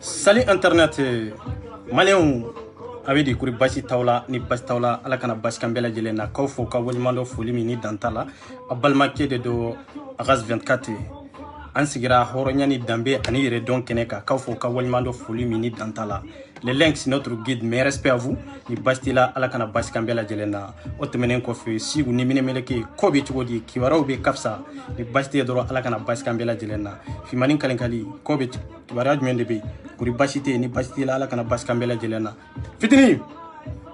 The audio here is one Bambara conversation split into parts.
Salut internet Maléon avait des kuri basi tawla ni basi tawla ala kana basi kambela jelena kawfo ka wolimando folimi ni dantala abalmake de do agas 24 ansigira horonyani dambe ani yere don keneka kawfo ka wolimando folimi ni dantala. Les links c'est notre guide, mais respect à vous. Ni bastila ala kana basi kambela jelena otemenen ko fe sigu ni minemeleke kobe tugodi kiwaraw be kapsa ni basti doro ala kana basi kambela jelena fi manin kalenkali kobe kiwaraw mende be kuri basite ni bastila ala kana basi kambela jelena fitini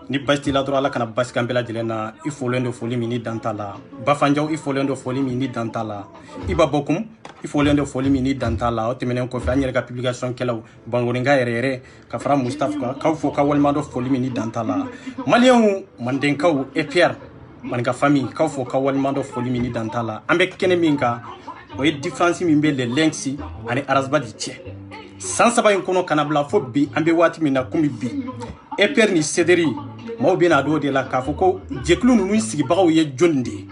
ni bastila doro ala kana basi kambela jelena ifolendo foli mini dantala bafanjaw ifolendo foli mini dantala iba bokum ifolendo foli mini dantala otemenen ko fe anyere ka publication kelaw bangoninga rere ka fara Mustafa kawfo ka walmando foli mini dantala Malien mandenkaw e Pierre manka famille kawfo ka walmando foli mini dantala ambe kene minka o e différence mi be le lenksi ani arasba di tie sans sabayin kono kanabla fo bi ambe wati mina kumi bi e Pierre ni cederi mo be na do de la kafoko jeklu nunu sigi bagaw ye jonde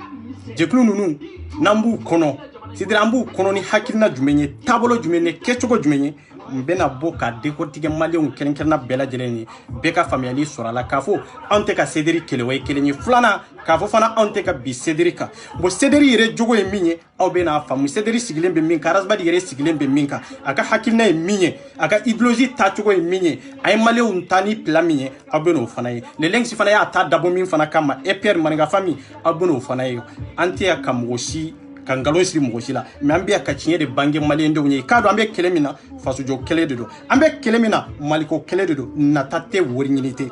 jeklu nunu nambu kono cederi ambu kono ni hakilna jumenye tabolo jumenye kechoko jumenye mbena boka décortiquer malien kelenkerna bela jeleni beka familiali sorala kafo ante ka cederi kelewe kelenyi flana kafo fana ante ka bi cederi ka bo cederi yere jogo e minye aw bena famu cederi sigilembe min karasba di yere sigilembe minka aka hakilna e minye aka idéologie tachugo e minye ay malien tani plaminye abeno fana ye le lengsi fana ya ta dabo min fana kama e père manga famille abeno fana ye ante ya kamoshi kangalon siri mogosila mais ambe akachinye de bange malien de wonye kado ambe kelemina fasu jo kele de do ambe kelemina maliko kele de do natate worignité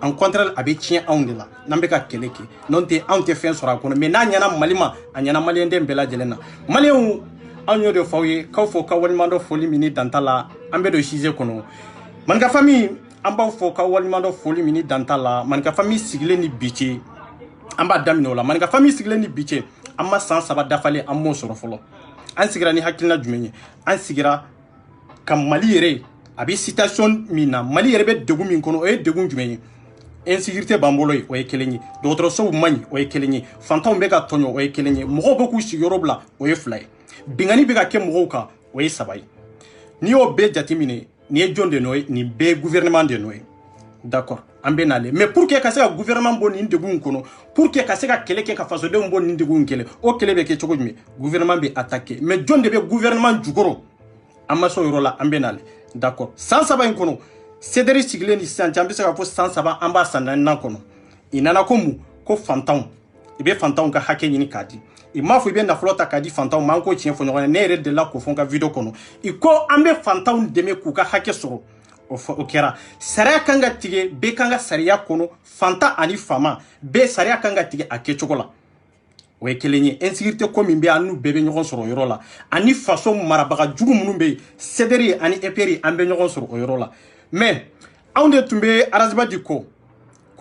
en contraire abe chien ondela nambe ka keleke nonte ante fin sora kono mais na nyana malima anyana malien de mbela jelena malien anyo de fawye kawfo ka walmando foli mini dantala ambe do chize kono manga famille amba fo ka walmando foli mini dantala manga famille sigle ni biche amba daminola manga famille sigle ni biche amma san saba dafale ammo soro folo an sigira ni hakilna jumenye an sigira kam mali yere Abi citation mina Mali rebe degun min kono e degun jumɛn insécurité bambolo o ye kelen ye dɔgɔtɔrɔsow maɲi o ye kelen ye fantanw bɛ ka tɔɲɔ o ye kelen ye mɔgɔw bɛ k'u sigiyɔrɔ bila o ye fila ye bingani bɛ ka kɛ mɔgɔw kan o ye saba ye n'i y'o bɛɛ jateminɛ nin ye jɔn de nɔ ye nin bɛɛ gouvernement de nɔ ye d'accord an bɛ n'ale mais pour que ka se ka gouvernement bɔ nin degun kɔnɔ pour que ka se ka kɛlɛ kɛ ka fasodenw bɔ nin degun kɛlɛ o kɛlɛ bɛ kɛ cogo jumɛn gouvernement bɛ attaquer mais jɔn de bɛ gouvernement jukɔrɔ an ma s'o yɔrɔ la an bɛ n'ale d'accord san saba in kɔnɔ Cédric sigilen ni sisan an bɛ se ka fɔ san saba an b'a san naaninan kɔnɔ i nana ko mun ko fantanw i bɛ fantanw ka hakɛ ɲini k'a di i m'a fɔ i bɛ nafolo ta k'a di fantanw ma an k'o tiɲɛ fɔ ɲɔgɔn ye ne yɛrɛ delila k'o fɔ n ka video kɔnɔ i ko an bɛ fantanw dɛmɛ k'u ka hakɛ sɔrɔ o kɛra sariya kan ka tigɛ bɛɛ kan ka sariya kɔnɔ fantan ani faama bɛɛ sariya kan ka tigɛ a kɛcogo la o ye kelen ye insécurité ko min bɛ an n'u bɛɛ bɛ ɲɔgɔn sɔrɔ o yɔrɔ la ani faso marabaga jugu minnu bɛ yen Cédric ani EPR an bɛ ɲɔgɔn sɔrɔ o yɔrɔ la mais anw de tun bɛ arazba di ko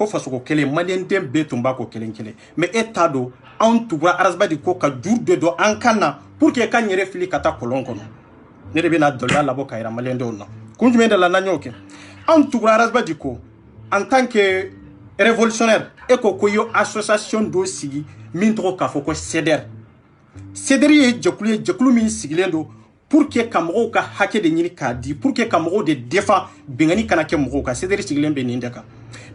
fasoko kelen malien den bɛɛ tun b'a ko kelen kelen mais e t'a dɔn anw tugura arazba di ko ka juru de don an kan na pour que ka yɛrɛ fili ka taa kolon kɔnɔ ne de bɛna dɔlɔya labɔ ka yira malien denw na kun jumɛn de la n'an y'o kɛ anw tugura arazba di ko en tant que révolutionnaire e ko ko ye association dɔ sigi min tɔgɔ k'a fɔ ko CEDER ye jɛkulu min sigilen don pour que ka mɔgɔw ka hakɛ de ɲini k'a di pour que ka mɔgɔw de défend bingani kana kɛ mɔgɔw kan CEDER sigilen bɛ nin de kan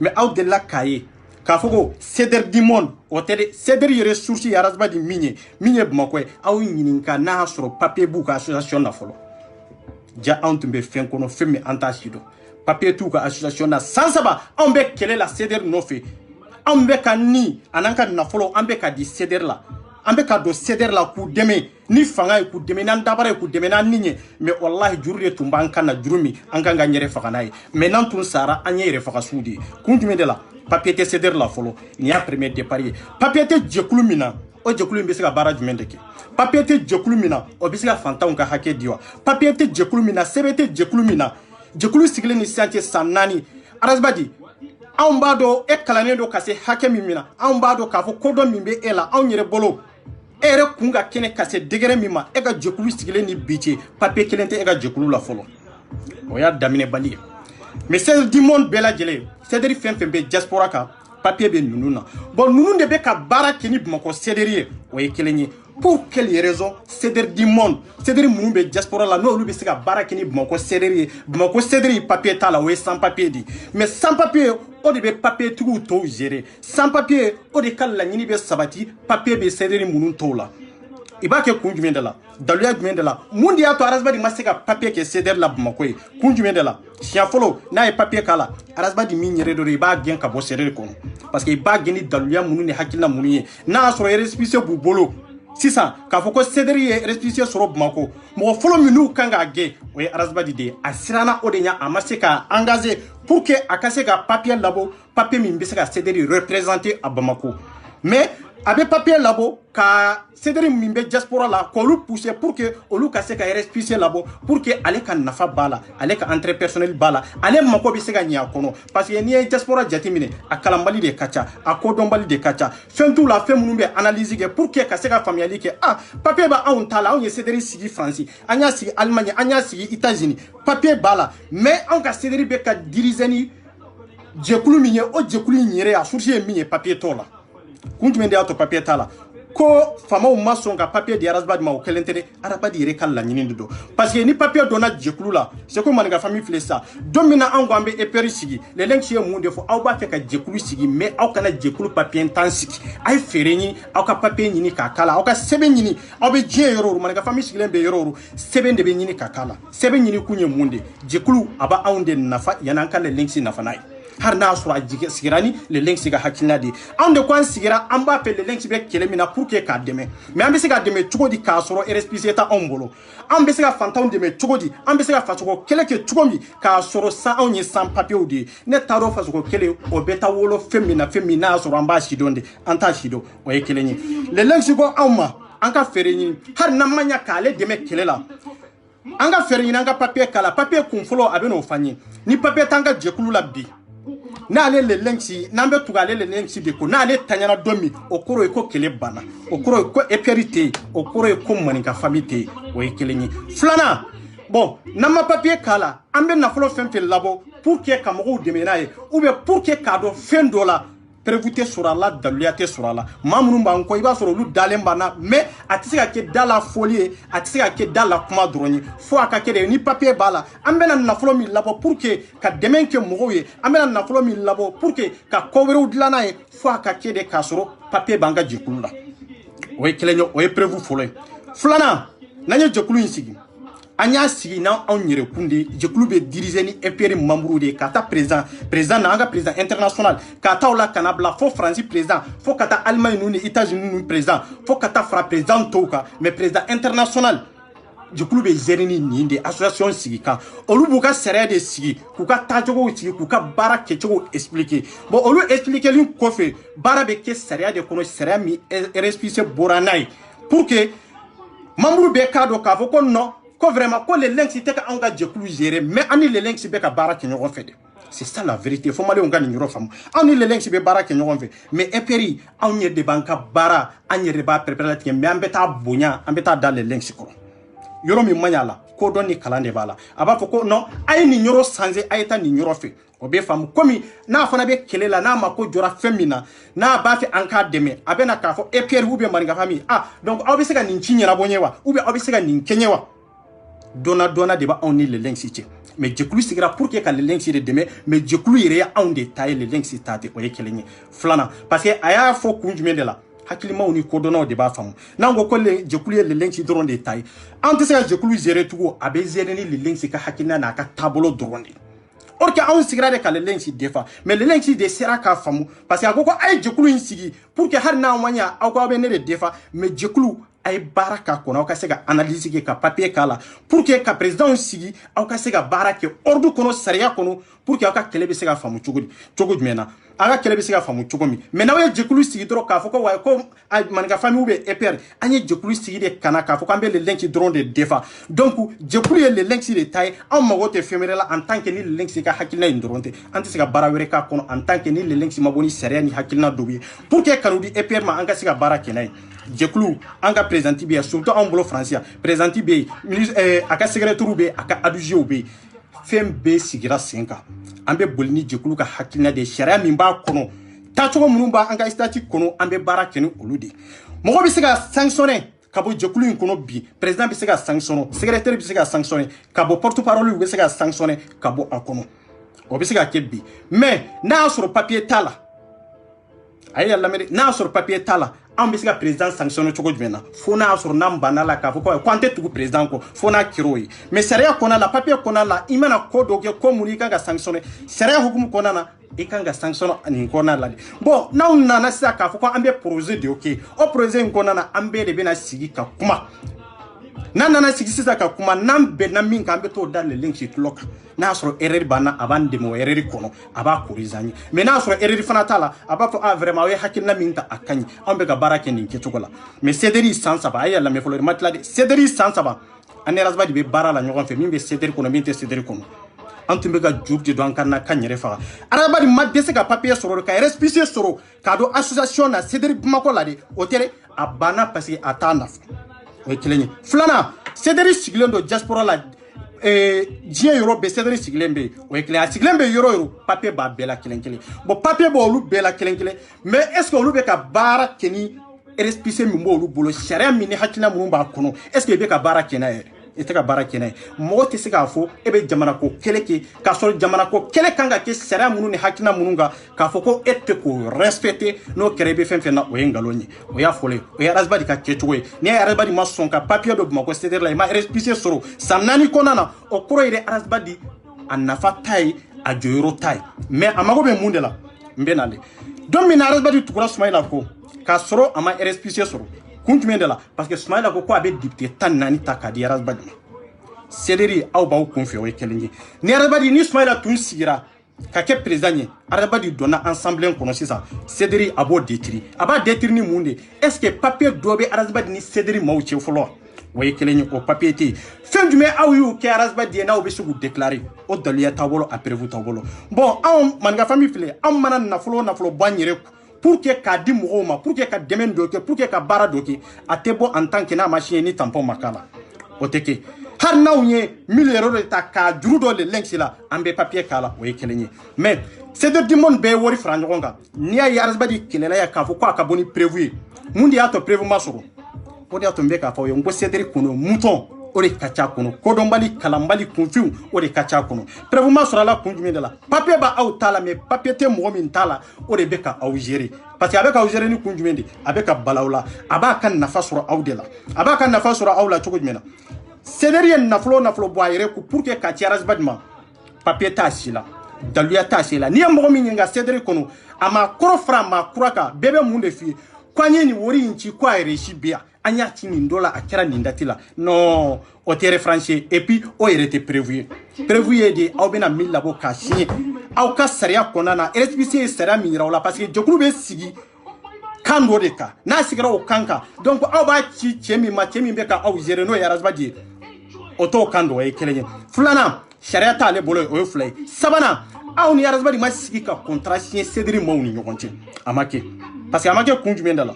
mais aw delila k'a ye k'a fɔ ko CEDER du monde o tɛ dɛ CEDER yɛrɛ source ye arazba di min ye Bamakɔ ye aw ɲininka n'a y'a sɔrɔ papier b'u ka association na fɔlɔ ja anw tun bɛ fɛn kɔnɔ fɛn min an t'a si dɔn papier t'u ka association na san saba anw bɛ kɛlɛ la CEDER nɔfɛ anw bɛ ka ni a n'an ka nafolo an bɛ ka di CEDER la an bɛ ka don CEDER la k'u dɛmɛ ni fanga ye k'u dɛmɛ n'an dabara ye k'u dɛmɛ n'an ni ye mais wallahi juru de tun b'an kan na juru min an kan ka ɲɛrɛ faga n'a ye mais n'an tun sara an ye yɛrɛ faga suw de ye kun jumɛn de la papier tɛ CEDER la fɔlɔ nin y'a premier départ ye papier tɛ jɛkulu min na o jɛkulu in bɛ se ka baara jumɛn de kɛ papier tɛ jɛkulu min na o bɛ se ka fantanw ka hakɛ di wa papier tɛ jɛkulu min na sɛbɛn tɛ jɛkulu min na jɛkulu sigilen ni sisan cɛ san 4 arazba di anw b'a dɔn e kalannen don ka se hakɛ min na anw b'a dɔn k'a fɔ kodɔn min bɛ e la anw yɛrɛ bolo e yɛrɛ kun ka kɛnɛ ka se degré min ma e ka jɛkulu sigilen ni bi cɛ papier kelen tɛ e ka jɛkulu la fɔlɔ o y'a daminɛ bali ye mais CEDER du monde bɛɛ lajɛlen CEDER fɛn fɛn bɛ diaspora kan papier bɛ ninnu na bon ninnu de bɛ ka baara kɛ ni Bamakɔ CEDER ye o ye kelen ye pour quelle raison CEDER du monde CEDER minnu bɛ diaspora la n'olu bɛ se ka baara kɛ ni Bamakɔ CEDER ye Bamakɔ CEDER papier t'a la o ye sans papier di mais sans papier o de bɛ papier tigiw tɔw gérer sans papier o de ka laɲini bɛ sabati papier bɛ CEDER minnu tɔw la i b'a kɛ kun jumɛn de la daluya jumɛn de la mun de y'a to arazba di ma se ka papier kɛ CEDER la Bamakɔ ye kun jumɛn de la siɲɛ fɔlɔ n'a ye papier k'a la arazba di min yɛrɛ dɔ i b'a gɛn ka bɔ CEDER kɔnɔ parce que i b'a gɛn ni daluya minnu ni hakilina minnu ye n'a y'a sɔrɔ récépissé b'u bolo sisan k'a fɔ ko CEDER ye récépissé sɔrɔ Bamakɔ mɔgɔ fɔlɔ minnu kan k'a gɛn o ye arazba di de ye a siranna o de ɲɛ a ma se k'a engagé pour que a ka se ka papier labɔ papier min bɛ se ka CEDER représenter a Bamakɔ mais a bɛ papier labɔ ka CEDER min bɛ diaspora la k'olu pousser pour que olu ka se ka récépissé labɔ pour que ale ka nafa b'a la ale ka entrée personnelle b'a la ale mako bɛ se ka ɲɛ a kɔnɔ parce que n'i ye diaspora jateminɛ a kalanbali de ka ca a kodɔnbali de ka ca fɛn t'u la fɛn minnu bɛ analyse kɛ pour que ka se ka faamuyali kɛ papier bɛ anw ta la anw ye CEDER sigi Faransi an y'a sigi Allemagne an y'a sigi États-Unis papier b'a la mais anw ka CEDER bɛ ka diriger ni jɛkulu min ye o jɛkulu in yɛrɛ a source ye min ye papier t'o la kun jumɛn de y'a to papier t'a la ko faamaw ma sɔn ka papier di arazba di ma o kelen tɛ dɛ arazba di yɛrɛ ka laɲini de don parce que ni papier donna jɛkulu la c'est comme maninka famille filɛ sisan don min na anw ko an bɛ EPR sigi les links ye mun de fɔ aw b'a fɛ ka jɛkulu sigi mais aw kana jɛkulu papier tan sigi a ye feere ɲini aw ka papier ɲini k'a k'a la aw ka sɛbɛn ɲini aw bɛ diɲɛ yɔrɔ o maninka famille sigilen bɛ yɔrɔ o sɛbɛn de bɛ ɲini k'a k'a la sɛbɛn ɲini kun ye mun de jɛkulu a b'a anw de nafa yan'an ka les links nafa n'a ye hari n'a sɔrɔ a sigira ni les links ka hakilina de ye anw de ko an sigira an b'a fɛ les links bɛ kɛlɛ min na pour que k'a dɛmɛ mais an bɛ se ka dɛmɛ cogo di k'a sɔrɔ RSPC ta anw bolo an bɛ se ka fantanw dɛmɛ cogo di an bɛ se ka fasoko kɛlɛ kɛ cogo min k'a sɔrɔ san anw ye san papiers de ye ne t'a dɔn fasoko kɛlɛ o bɛ taa wolo fɛn min na fɛn min n'a y'a sɔrɔ an b'a si dɔn de an t'a si dɔn o ye kelen ye les links ko anw ma an ka fɛɛrɛ ɲini hari n'an ma ɲɛ k'ale dɛmɛ kɛlɛ la an ka fɛɛrɛ ɲini an ka papier kala papier kun fɔlɔ a bɛ n'o f'an ye ni papier t'an ka jɛkulu la bi n'ale le links n'an bɛ tugu ale le links de ko n'ale taɲana don min o kɔrɔ ye ko kɛlɛ banna o kɔrɔ ye ko EPR tɛ yen o kɔrɔ ye ko maninka famille tɛ yen o ye kelen ye filanan bon n'a ma papier kala an bɛ nafolo fɛn fɛn labɔ pour que ka mɔgɔw dɛmɛ n'a ye ou bien pour que k'a dɔn fɛn dɔ la prévu tɛ sɔrɔ a la daluya tɛ sɔrɔ a la maa minnu b'an kɔ i b'a sɔrɔ olu dalen b'an na mais a tɛ se ka kɛ da la foli ye a tɛ se ka kɛ da la kuma dɔrɔn ye fo a ka kɛ de ni papier b'a la an bɛna nafolo min labɔ pour que ka dɛmɛ kɛ mɔgɔw ye an bɛna nafolo min labɔ pour que ka ko wɛrɛw dilan n'a ye fo a ka kɛ de k'a sɔrɔ papier b'an ka jɛkulu la o ye kelen ye o ye prévu fɔlɔ ye filanan n'an ye jɛkulu in sigi an y'a sigi n'anw yɛrɛkun de jɛkulu bɛ diriger ni EPR membre de ye ka taa président na an ka président international ka taa o la ka na bila fo Faransi président fo ka taa Allemagne ninnu ni États-Unis ninnu président fo ka taa fara président tɔw kan mais président international jɛkulu bɛ gérer ni nin de association sigi kan olu b'u ka sariya de sigi k'u ka taacogow sigi k'u ka baara kɛcogo expliquer bon olu expliquerli kɔfɛ baara bɛ kɛ sariya de kɔnɔ sariya min RSPC bɔra n'a ye pour que membre bɛɛ k'a dɔn k'a fɔ ko non ko vraiment ko les links tɛ ka anw ka jɛkulu gérer mais an ni les links bɛ ka baara kɛ ɲɔgɔn fɛ de c'est ça la vérité fo maliyɛnw ka nin yɔrɔ faamu anw ni les links bɛ baara kɛ ɲɔgɔn fɛ mais EPR anw yɛrɛ de b'an ka baara an yɛrɛ de b'a pɛrɛpɛrɛ latigɛ mais an bɛ taa bonya an bɛ taa da les links kɔrɔ yɔrɔ min man ɲi a la kodɔn ni kalan de b'a la a b'a fɔ ko non a ye nin yɔrɔ changer a ye taa nin yɔrɔ fɛ o bɛ faamu komi n'a fana bɛ kɛlɛ la n'a mako jɔra fɛn min na n'a b'a fɛ an k'a dɛmɛ a bɛ na k'a fɔ EPR ou bien Maninka famille ah donc aw bɛ se ka nin ci ɲɛnabɔ n ye wa ou bien aw bɛ se ka nin kɛ n ye wa donna de b'a anw ni les links cɛ mais jɛkulu sigira pour que ka les links de dɛmɛ mais jɛkulu yɛrɛ ye anw de ta ye les links ta tɛ o ye kelen ye filanan parce que a y'a fɔ kun jumɛn de la hakilimaw ni kodɔnnaw de b'a faamu n'an ko ko jɛkulu ye les links dɔrɔn de ta ye an tɛ se ka jɛkulu gérer tugun a bɛ gérer ni les links ka hakilina n'a ka taabolo dɔrɔn de or que anw sigira de ka les links defa mais les links de sera k'a faamu parce que a ko ko a ye jɛkulu in sigi pour que hali n'aw ma ɲa aw ko aw bɛ ne de defa mais jɛkulu a ye baara k'a kɔnɔ aw ka se ka analyse kɛ ka papier k'a la pour que ka président sigi aw ka se ka baara kɛ ordre kɔnɔ sariya kɔnɔ pour que aw ka kɛlɛ bɛ se ka faamu cogo jumɛn na aw ka kɛlɛ bɛ se ka faamu cogo min mais n'aw ye jɛkulu sigi dɔrɔn k'a fɔ ko wa ko Maninka famille ou bien EPR an ye jɛkulu sigi de kana k'a fɔ k'an bɛ les links dɔrɔn de defa donc jɛkulu ye les links de ta ye anw mago tɛ fɛn wɛrɛ la en tant que ni les links ka hakilina in dɔrɔn tɛ an tɛ se ka baara wɛrɛ k'a kɔnɔ en tant que ni les links ma bɔ ni sariya ni hakilina dɔw ye pour que kanu di EPR ma an ka se ka baara kɛ n'a ye jɛkulu an ka présidente bɛ yen surtout anw bolo Faransi yan présidente bɛ yen a ka secrétaire bɛ yen a ka adjoint bɛ yen fɛn bɛɛ sigira sen kan an bɛ boli ni jɛkulu ka hakilina de sariya min b'a kɔnɔ taacogo minnu b'an ka statut kɔnɔ an bɛ baara kɛ ni olu de mɔgɔ bɛ se ka sanctionner ka bɔ jɛkulu in kɔnɔ bi président bɛ se ka sanctionner secrétaire bɛ se ka sanctionner ka bɔ porte parole bɛ se ka sanctionner ka bɔ a kɔnɔ o bɛ se ka kɛ bi mais n'a y'a sɔrɔ papier t'a la a ye lamɛn n'a y'a sɔrɔ papier t'a la an bɛ se ka président sanctionner cogo jumɛn na fo n'a y'a sɔrɔ n'an banna la k'a fɔ ko an tɛ tugu président kɔ fo n'a kɛra o ye mais sariya kɔnɔna la papier kɔnɔna la i mana ko dɔ kɛ ko mun i kan ka sanctionner sariya hukumu kɔnɔna na i kan ka sanctionner nin kɔnɔna la de bon n'aw nana sisan k'a fɔ ko an bɛ projet de kɛ o projet in kɔnɔna na an bɛɛ de bɛna sigi ka kuma n'an nana sigi sisan ka kuma n'an bɛnna min kan an bɛ t'o da les links tulon kan n'a y'a sɔrɔ erreur b'an na a b'an dɛmɛ o erreur kɔnɔ a b'a corriger an ye mais n'a y'a sɔrɔ erreur fana t'a la a b'a fɔ ah vraiment aw ye hakilina min ta a ka ɲi anw bɛ ka baara kɛ nin kɛcogo la mais CDR san 3 a ye lamɛn fɔlɔ ma tila de CDR san 3 an ni Razba de bɛ baara la ɲɔgɔn fɛ min bɛ CDR kɔnɔ min tɛ CDR kɔnɔ an tun bɛ ka juru de don an kan na kan yɛrɛ faga Razba de ma dɛsɛ ka papier sɔrɔ ka RSPC sɔrɔ k'a don association na CDR Bamako la de o tɛ dɛ a banna parce que a t'a nafa o ye kelen ye filanan CDR sigilen don diaspora la diɲɛ yɔrɔ bɛɛ CDR sigilen bɛ yen o ye kelen a sigilen bɛ yɔrɔ o yɔrɔ papier b'a bɛɛ la kelen kelen bon papier b'olu bɛɛ la kelen kelen mais est ce que olu bɛ ka baara kɛ ni RSPC min b'olu bolo sariya min ni hakilina minnu b'a kɔnɔ est ce que i bɛ ka baara kɛ n'a ye i tɛ ka baara kɛ n'a ye mɔgɔ tɛ se k'a fɔ e bɛ jamana ko kɛlɛ kɛ k'a sɔrɔ jamana ko kɛlɛ kan ka kɛ sariya minnu ni hakilina minnu kan k'a fɔ ko e tɛ k'o respecter n'o kɛra i bɛ fɛn fɛn na o ye nkalon ye o y'a fɔlen o ye Razba de ka kɛcogo ye n'i y'a ye Razba de ma sɔn ka papier dɔ Bamako CDR la i ma RSPC sɔrɔ san 4 kɔnɔna na o kɔrɔ ye dɛ Razba de a nafa t'a ye a jɔyɔrɔ t'a ye mais a mago bɛ mun de la n bɛ n'ale don min na Razba de tugura Sumayila ko k'a sɔrɔ a ma RSPC sɔrɔ kun jumɛn de la parce que Sumayila ko a bɛ député 14 ta k'a di Razba de ma CDR aw b'aw kun fɛ o ye kelen ye ni Razba de ni Sumayila tun sigira ka kɛ président ye Razba de donna assemblée kɔnɔ sisan CDR a b'o détruire a b'a détruire ni mun de est ce que papier dɔ bɛ Razba de ni CDR maaw cɛ fɔlɔ o ye kelen ye o papier tɛ yen fɛn jumɛn aw y'o kɛ Razba de ye n'aw bɛ se k'u déclarer o daliya t'aw bolo a prévu t'aw bolo bon anw Maninka famille filɛ anw mana nafolo bɔ an yɛrɛ pour que k'a di mɔgɔw ma pour que ka dɛmɛ dɔ kɛ pour que ka baara dɔ kɛ a tɛ bɔ en tant que n'a ma signé ni tampon ma k'a la o tɛ kɛ har naw ye 1000 euros de ta ka juru do le lenksi la ambe papier kala o ye kelenye mais c'est de dimon be wori fra ngonga ni ya arsbadi kelela ya ka fo ko aka boni prévu mundi ato prévu masoro o de ato mbe ka fo yo ngo cedric kuno mouton o de kacha kuno kodombali kalambali kunfiu o de kacha kuno prévu masoro la kunjumi de la papier ba aw tala mais papier te mo min tala o de be ka aw gérer parce que avec aw gérer ni kunjumi de avec balawla aba kan nafa soro aw de la aba kan nafa soro aw la choko jumena cedric naflo boyere ku pour que kacha arsbadma papier ta sila daluya ta sila ni mo min nga cedric kono ama koro fra ma kuraka bebe munde fi kwanye ni wori inchi kwa ereshi bia anya tini ndola akera nindatila non o tere français et puis o était prévu de au bena 1000 labo ka signé au ka saria konana RSPC sera minira la parce que jokulu be sigi kando de ka na sigira o kanka donc au ba ci chemi be ka au gere no yarazba di auto kando e kelenye fulana sharia ta le bolo o fulay sabana au ni yarazba di ma sigi ka contrat signé cédri mo ni nyokonte amake parce que amake kunjumenda la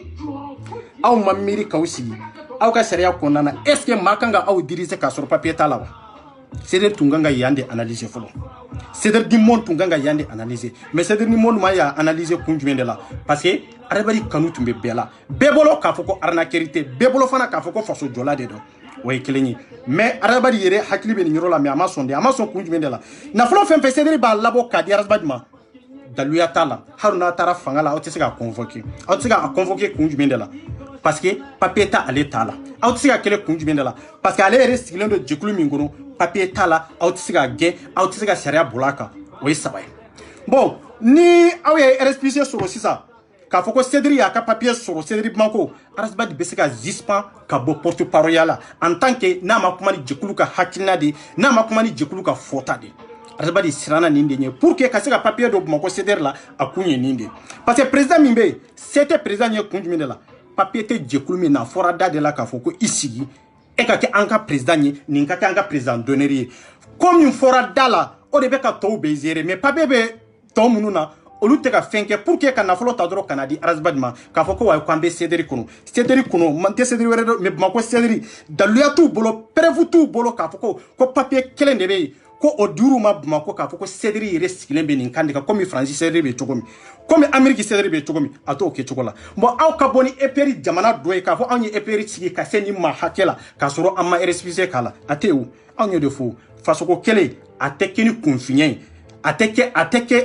aw mamiri kawsigi aw ka sharia konana est-ce que makanga aw dirige ka sur papier talawa cédri tunganga yande analyser folo cédri di mon tunganga yande analyser mais cédri ni mon ma ya analyser kunjumenda la parce que arabari kanu tumbe bela bebolo ka foko arnaquerité bebolo fana ka foko faso jola de do way kelenyi mais arabari yere hakili be ni nyoro la mais amason kunjumenda la na folo fem fe cédri ba labo ka di arabadima daluya tala haruna tara fangala o tisiga convoquer o tisiga convoquer kunjumenda la parce que papier ta ale tala o tisiga kele kunjumenda la parce que ale reste kilendo jekulu mingono papier tala o tisiga ge o tisiga sharia bulaka o isabay bon ni awe RSPC soro sisa ka foko cédri ya ka papier soro cédri banko arasbadi besika zispan ka bo porte parole la en tant que na ma kuma ni jekulu ka hakilna de na ma kuma ni jekulu ka fota de arasbadi sirana ninde nye pour que kasika papier do banko cédri la akunye ninde parce que président mimbe c'était président nye kunjuminde la papier te jekulu mi na fora da de la ka foko isigi e ka ke anka président nye ni ka anka président donnerie comme une fora dala o de be ka to bezere mais papier be to mununa olu te ka fenke pour que ka nafolo ta doro kanadi arasbadma ka foko wa kwambe cédri kuno mante cédri were do me mako cédri daluya tu bolo prévu tu bolo ka foko ko papier kelen de be ko o duru ma mako ka foko cédri reskilen be nin kandika comme Francis cédri be togomi comme Amérique cédri be togomi ato ke togola bon aw ka boni eperi jamana doy ka fo anye eperi sigi ka seni ma hakela ka soro amma RSPC kala ateu anye de fo faso ko kele atekeni confiant ateke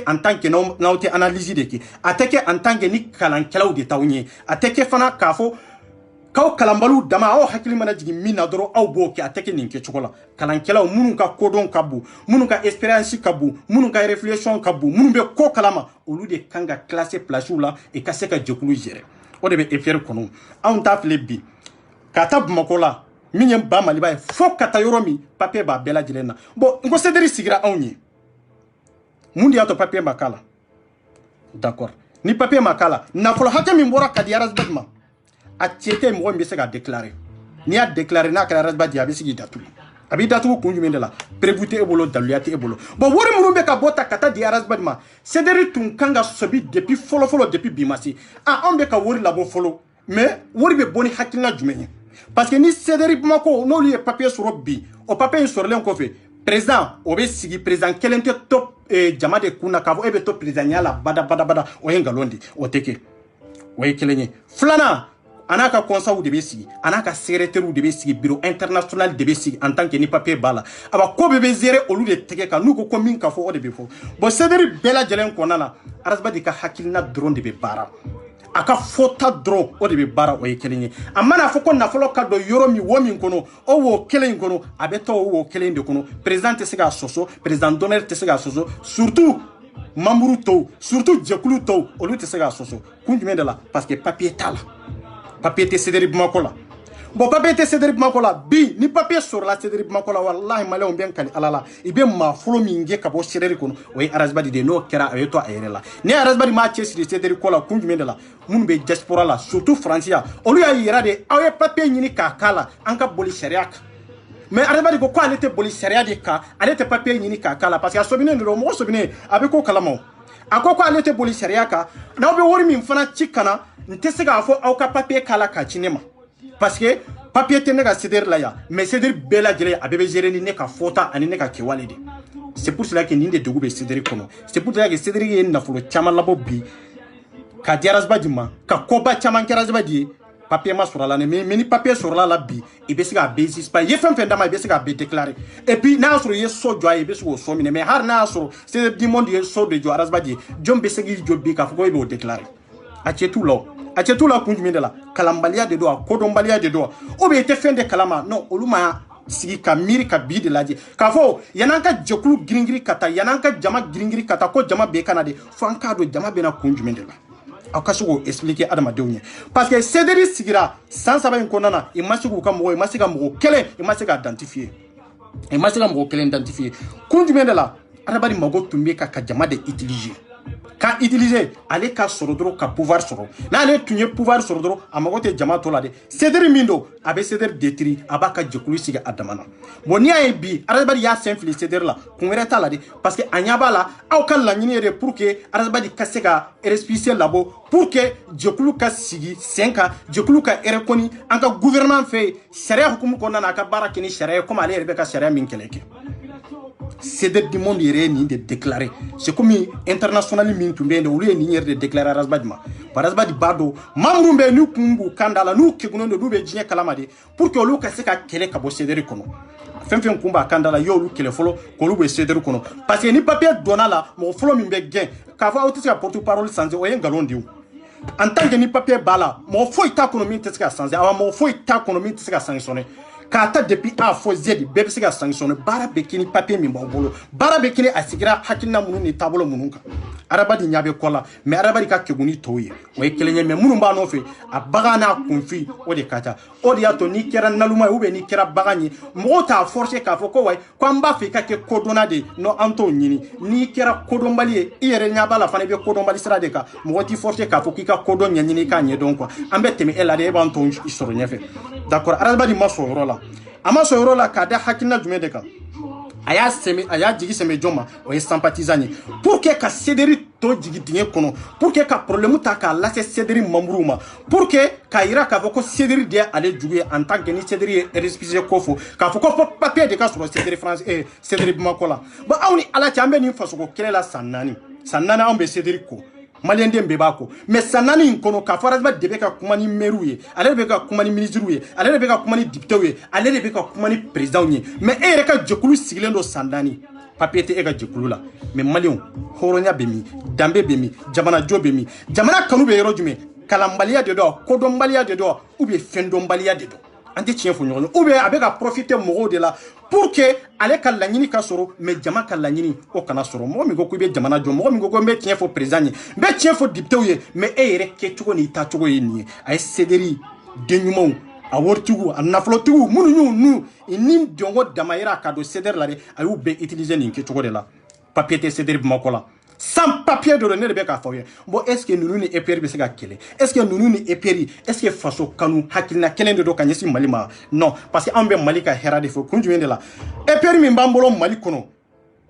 en tant que nauti analyse de ki ateke en tant que ni kalankelaw de tawnye ateke fana kafo kaw kalambalu dama aw hakili mana jigi mina doro aw bo ki ateke ninke chokola kalankelaw munun ka kodon kabu munun ka experience kabu munun ka réflexion kabu munun be ko kalama olu de kanga classer place la e ka se ka jekulu gere o de be efier kono aw ta flebi katab makola minyem ba maliba fo kata yoromi papier ba bela jelena bon ngo cédri sigira awnyi mundi ato papier makala d'accord ni papier makala na folo hake mi mbora kadi arasbadma a tiete mo mbe se ga déclarer ni a déclarer na kala arasbadi abi sigi datu kunjumende la prévuté ebolo daluyati ebolo bon wori murumbe ka bota kata di arasbadma cédri tun kanga sobi depuis folo depuis bimasi on be ka wori la bon folo mais wori be boni hakilna jumenye parce que ni cédri mako no lié papier sur bi o papier sur len ko fe président obe sigi président kelente top jama de kuna kavo ebe to président yala bada o henga londi o teke way kelenye flana anaka conseil de besi anaka secrétaire de besi bureau international de besi en tant que ni papier bala aba ko bebe zere olu de teke ka nuko ko min ka fo o de be fo bo cédri bela jelen konana arasbadi ka hakilna drone de be bara aka fota drone o de be bara o yekelenye amana fo ko na folo ka do yoromi womi kono o wo kelen kono abeto o wo kelen de kono président te sega soso président d'honneur te sega soso surtout mamuru to surtout jekulu to olu te sega soso kunjumende la parce que papier tala papier te cédri makola bon papier te cédri makola bi ni papier sur la cédri makola wallahi malé on bien kali alala ibe ma folo minge ka bo cédri kono o arasbadi de no kera ayeto ayerela ni arasbadi ma chesi de cédri kola kunjumende la mun be diaspora la surtout francia olu ya yira de awe papier nyini ka kala anka boli sharia mais arasbadi ko ale te boli sharia de ka ale te papier nyini ka kala parce que asobine ndo mo sobine abe ko kalamo akoko ale te boli sharia ka na obe wori min fana chikana ntese ga fo au ka papier kala ka chinema parce que papier te ne ka CDR la ya mais CDR bɛɛ lajɛlen a bɛɛ bɛ gérer ni ne ka fɔta ani ne ka kɛwale de. C'est pour cela que nin de degun bɛ CDR kɔnɔ. C'est pour cela que CDR ye nafolo caman labɔ bi ka di Arazbadi ma ka koba caman kɛ Arazbadi ye papier ma sɔrɔ la mais ni papier sɔrɔ la bi i bɛ se ka bɛɛ suspend i ye fɛn fɛn d'a ma i bɛ se ka bɛɛ déclarer et puis n'a y'a sɔrɔ i ye so jɔ a ye i bɛ se k'o so minɛ mais hali n'a y'a sɔrɔ CDR du monde ye so de jɔ Arazbadi ye jɔn bɛ se k'i jɔ bi k'a fɔ ko i b'o déclarer a cɛ t'u la o. A cɛ t'u la kun jumɛn de la kalanbaliya de don a kodɔnbaliya de don ou bien i tɛ fɛn de kalama non olu ma sigi ka miiri ka bi de lajɛ k'a fɔ yan'an ka jɛkulu girin-girin ka taa yan'an ka jama girin-girin ka taa ko jama bɛɛ kana de fo an k'a dɔn jama bɛna kun jumɛn de la aw ka se k'o expliquer adamadenw ye parce que CDR sigira san 3 in kɔnɔna na i ma se k'u ka mɔgɔ i ma se ka mɔgɔ kelen i ma se ka identifier i ma se ka mɔgɔ kelen identifier kun jumɛn de la adamaden mago tun bɛ ka jama de utiliser ka utiliser ale ka sɔrɔ dɔrɔn ka pouvoir sɔrɔ n'ale tun ye pouvoir sɔrɔ dɔrɔn a mago tɛ jama to la dɛ CDR min don a bɛ CDR détruire a b'a ka jɛkulu sigi a dama na bon n'i y'a ye bi Arazbadi y'a sen fili CDR la kun wɛrɛ t'a la dɛ parce que a ɲɛ b'a la aw ka laɲini ye de pour que Arazbadi ka se ka récépissé labɔ pour que jɛkulu ka sigi sen kan jɛkulu ka reconnu an ka gouvernement fɛ yen sariya hukumu kɔnɔna na a ka baara kɛ ni sariya ye comme ale yɛrɛ bɛ ka sariya min kɛlɛ kɛ. CDR du monde yɛrɛ nin de déclaré c'est comme international min tun bɛ yen olu ye nin yɛrɛ de déclaré Arazbadi ma Arazbadi b'a dɔn maa minnu bɛ yen n'u kun b'u kan da la n'u kegunnen don n'u bɛ diɲɛ kalama de pour que olu ka se ka kɛlɛ ka bɔ CDR kɔnɔ fɛn fɛn kun b'a kan da la i y'olu kɛlɛ fɔlɔ k'olu bɛ CDR kɔnɔ parce que ni papier donna la mɔgɔ fɔlɔ min bɛ gɛn k'a fɔ aw tɛ se ka porte parole changer o ye nkalon de ye en tant que ni papier b'a la mɔgɔ foyi t'a kɔnɔ min tɛ se ka changer awa mɔgɔ foyi t'a kɔnɔ min tɛ se ka sanctionner k'a ta depuis A fo Z bɛɛ bɛ se ka sanctionner baara bɛ kɛ ni papier min b'aw bolo baara bɛ kɛ ni a sigira hakilina minnu ni taabolo minnu kan Arazbadi ɲɛ bɛ kɔ la mais Arazbadi ka kɛgun ni tɔw ye o ye kelen ye mais minnu b'a nɔfɛ a bagan n'a kunfin o de ka ca o de y'a to n'i kɛra naluma ye ou bien n'i kɛra bagan ye mɔgɔw t'a forcer k'a fɔ ko wayi ko an b'a fɛ i ka kɛ kodɔnna de ye non an t'o ɲini n'i kɛra kodɔnbali ye i yɛrɛ ɲɛ b'a la fana i bɛ kodɔnbali sira de kan mɔgɔ t'i forcer k'a fɔ k'i ka kodɔn ɲɛɲini i k'a ɲɛdɔn quoi an bɛ tɛmɛ e la de e b'an tɔn sɔrɔ ɲɛfɛ d'accord Arazbadi ma sɔn o yɔrɔ la a ma sɔn yɔrɔ la k'a da hakilina jumɛn de kan a y'a jigi sɛmɛ jɔn ma o ye sympathisant ye pour que ka CDR to jigi dingɛ kɔnɔ pour que ka problème ta k'a lase CDR membres ma pour que k'a yira k'a fɔ ko CDR de y'ale jugu ye en tant que ni CDR ye récépissé ko fɔ k'a fɔ ko fɔ papier de ka sɔrɔ CDR Bamako la bon aw ni Ala cɛ an bɛ nin fasoko kɛlɛ la san 4 anw bɛ CDR ko Malien den bɛɛ b'a ko mais san 4 in kɔnɔ k'a fɔ Arazbadi de bɛ ka kuma ni maires ye ale de bɛ ka kuma ni ministres ye ale de bɛ ka kuma ni députés ye ale de bɛ ka kuma ni présidents ye mais e yɛrɛ ka jɛkulu sigilen don san 4 papier tɛ e ka jɛkulu la mais Maliens hɔrɔnya bɛ min danbe bɛ min jamanajɔ bɛ min jamana kanu bɛ yɔrɔ jumɛn kalanbaliya de don kodɔnbaliya de don ou bien fɛndɔnbaliya de don an tɛ tiɲɛ fɔ ɲɔgɔn ye ou bien a bɛ ka profiter mɔgɔw de la pour que ale ka laɲini ka sɔrɔ mais jama ka laɲini o kana sɔrɔ mɔgɔ min ko k'i bɛ jamana jɔ mɔgɔ min ko n bɛ tiɲɛ fɔ président ye n bɛ tiɲɛ fɔ députés ye mais e yɛrɛ kɛcogo n'i taacogo ye nin ye a ye CDR den ɲumanw a waritigiw a nafolotigiw minnu y'u nu ni jɔnko dama yira ka don CDR la de a y'u bɛɛ utiliser nin kɛcogo de la papier tɛ CDR Bamako la sans papier de ne de bɛ k'a fɔ ye bon est ce que ninnu ni EPR bɛ se ka kɛlɛ est ce que ninnu ni EPR est ce que faso kanu hakilina kelen de don ka ɲɛsin Mali ma non parce que an bɛ Mali ka hɛrɛ de fɔ kun jumɛn de la EPR min b'an bolo Mali kɔnɔ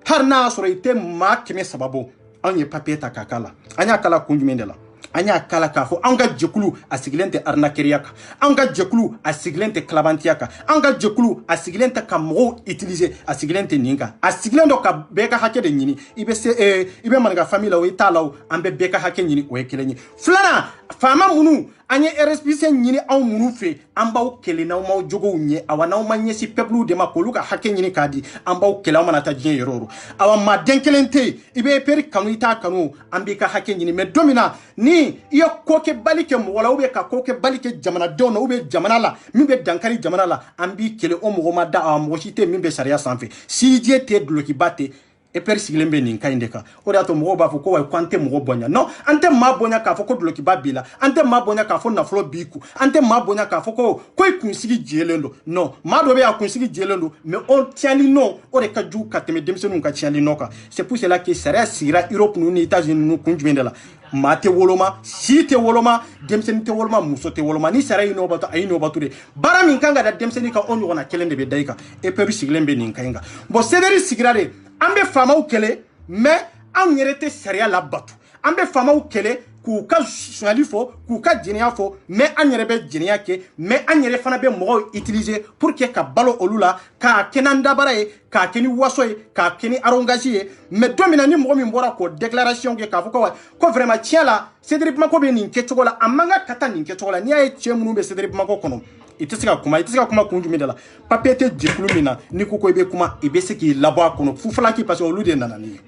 hali n'a y'a sɔrɔ i tɛ maa 300 bɔ anw ye papier ta k'a k'a la an y'a kala kun jumɛn de la an y'a kala k'a fɔ anw ka jɛkulu a sigilen tɛ arnaqueria kan anw ka jɛkulu a sigilen tɛ tilabantiya kan anw ka jɛkulu a sigilen tɛ ka mɔgɔw utiliser a sigilen tɛ nin kan a sigilen don ka bɛɛ ka hakɛ de ɲini i bɛ maninka famille la o i t'a la o an bɛ bɛɛ ka hakɛ ɲini o ye kelen ye filanan faama minnu an ye RSPC ɲini anw minnu fɛ an b'aw kɛlɛ n'aw m'aw jogow ɲɛ awa n'aw ma ɲɛsin peuple de ma k'olu ka hakɛ ɲini k'a di an b'aw kɛlɛ aw mana taa diɲɛ yɔrɔ o yɔrɔ awa maa den kelen tɛ yen i bɛ EPR kanu i t'a kanu an b'i ka hakɛ ɲini mais don min na ni i ye kokɛbali kɛ mɔgɔ la ou bien ka kokɛbali kɛ jamanadenw na ou bien jamana la min bɛ dankari jamana la an b'i kɛlɛ o mɔgɔ ma da awa mɔgɔ si tɛ min bɛ sariya sanfɛ CJ tɛ dulokiba tɛ EPR sigilen bɛ nin kan in de kan o de y'a to mɔgɔw b'a fɔ ko ko an tɛ mɔgɔ bonya non an tɛ maa bonya k'a fɔ ko dulokiba b'i la an tɛ maa bonya k'a fɔ nafolo b'i kun an tɛ maa bonya k'a fɔ ko i kunsigi jɛlen don non maa dɔ bɛ yen a kunsigi jɛlen don mais o tiɲɛli nɔ o de ka jugu ka tɛmɛ denmisɛnninw ka tiɲɛli nɔ kan c'est pour cela que sariya sigira Europe ninnu ni États-Unis ninnu kun jumɛn de la maa tɛ woloma si tɛ woloma denmisɛnnin tɛ woloma muso tɛ woloma ni sariya y'i n'o bato a y'i n'o bato de baara min kan ka da denmisɛnnin kan o ɲɔgɔnna kelen de bɛ da i kan EPR sigilen bɛ nin kan in kan bon CDR sigira de an bɛ faamaw kɛlɛ mais anw yɛrɛ tɛ sariya labato an bɛ faamaw kɛlɛ k'u ka suɲɛli fɔ k'u ka jɛnɛya fɔ mais an yɛrɛ bɛ jɛnɛya kɛ mais an yɛrɛ fana bɛ mɔgɔw utiliser pour que ka balo olu la k'a kɛ n'an dabara ye k'a kɛ ni waso ye k'a kɛ ni arrogance ye mais don min na ni mɔgɔ min bɔra k'o déclaration kɛ k'a fɔ ko vraiment tiɲɛ la Cédric Bamako bɛ nin kɛcogo la a man ka taa nin kɛcogo la n'i y'a ye cɛ minnu bɛ Cédric Bamako kɔnɔ i tɛ se ka kuma kun jumɛn de la papier tɛ jɛkulu min na n'i ko i bɛ kuma i bɛ se k'i labɔ a kɔnɔ fufalanki parce que olu de nana ni ye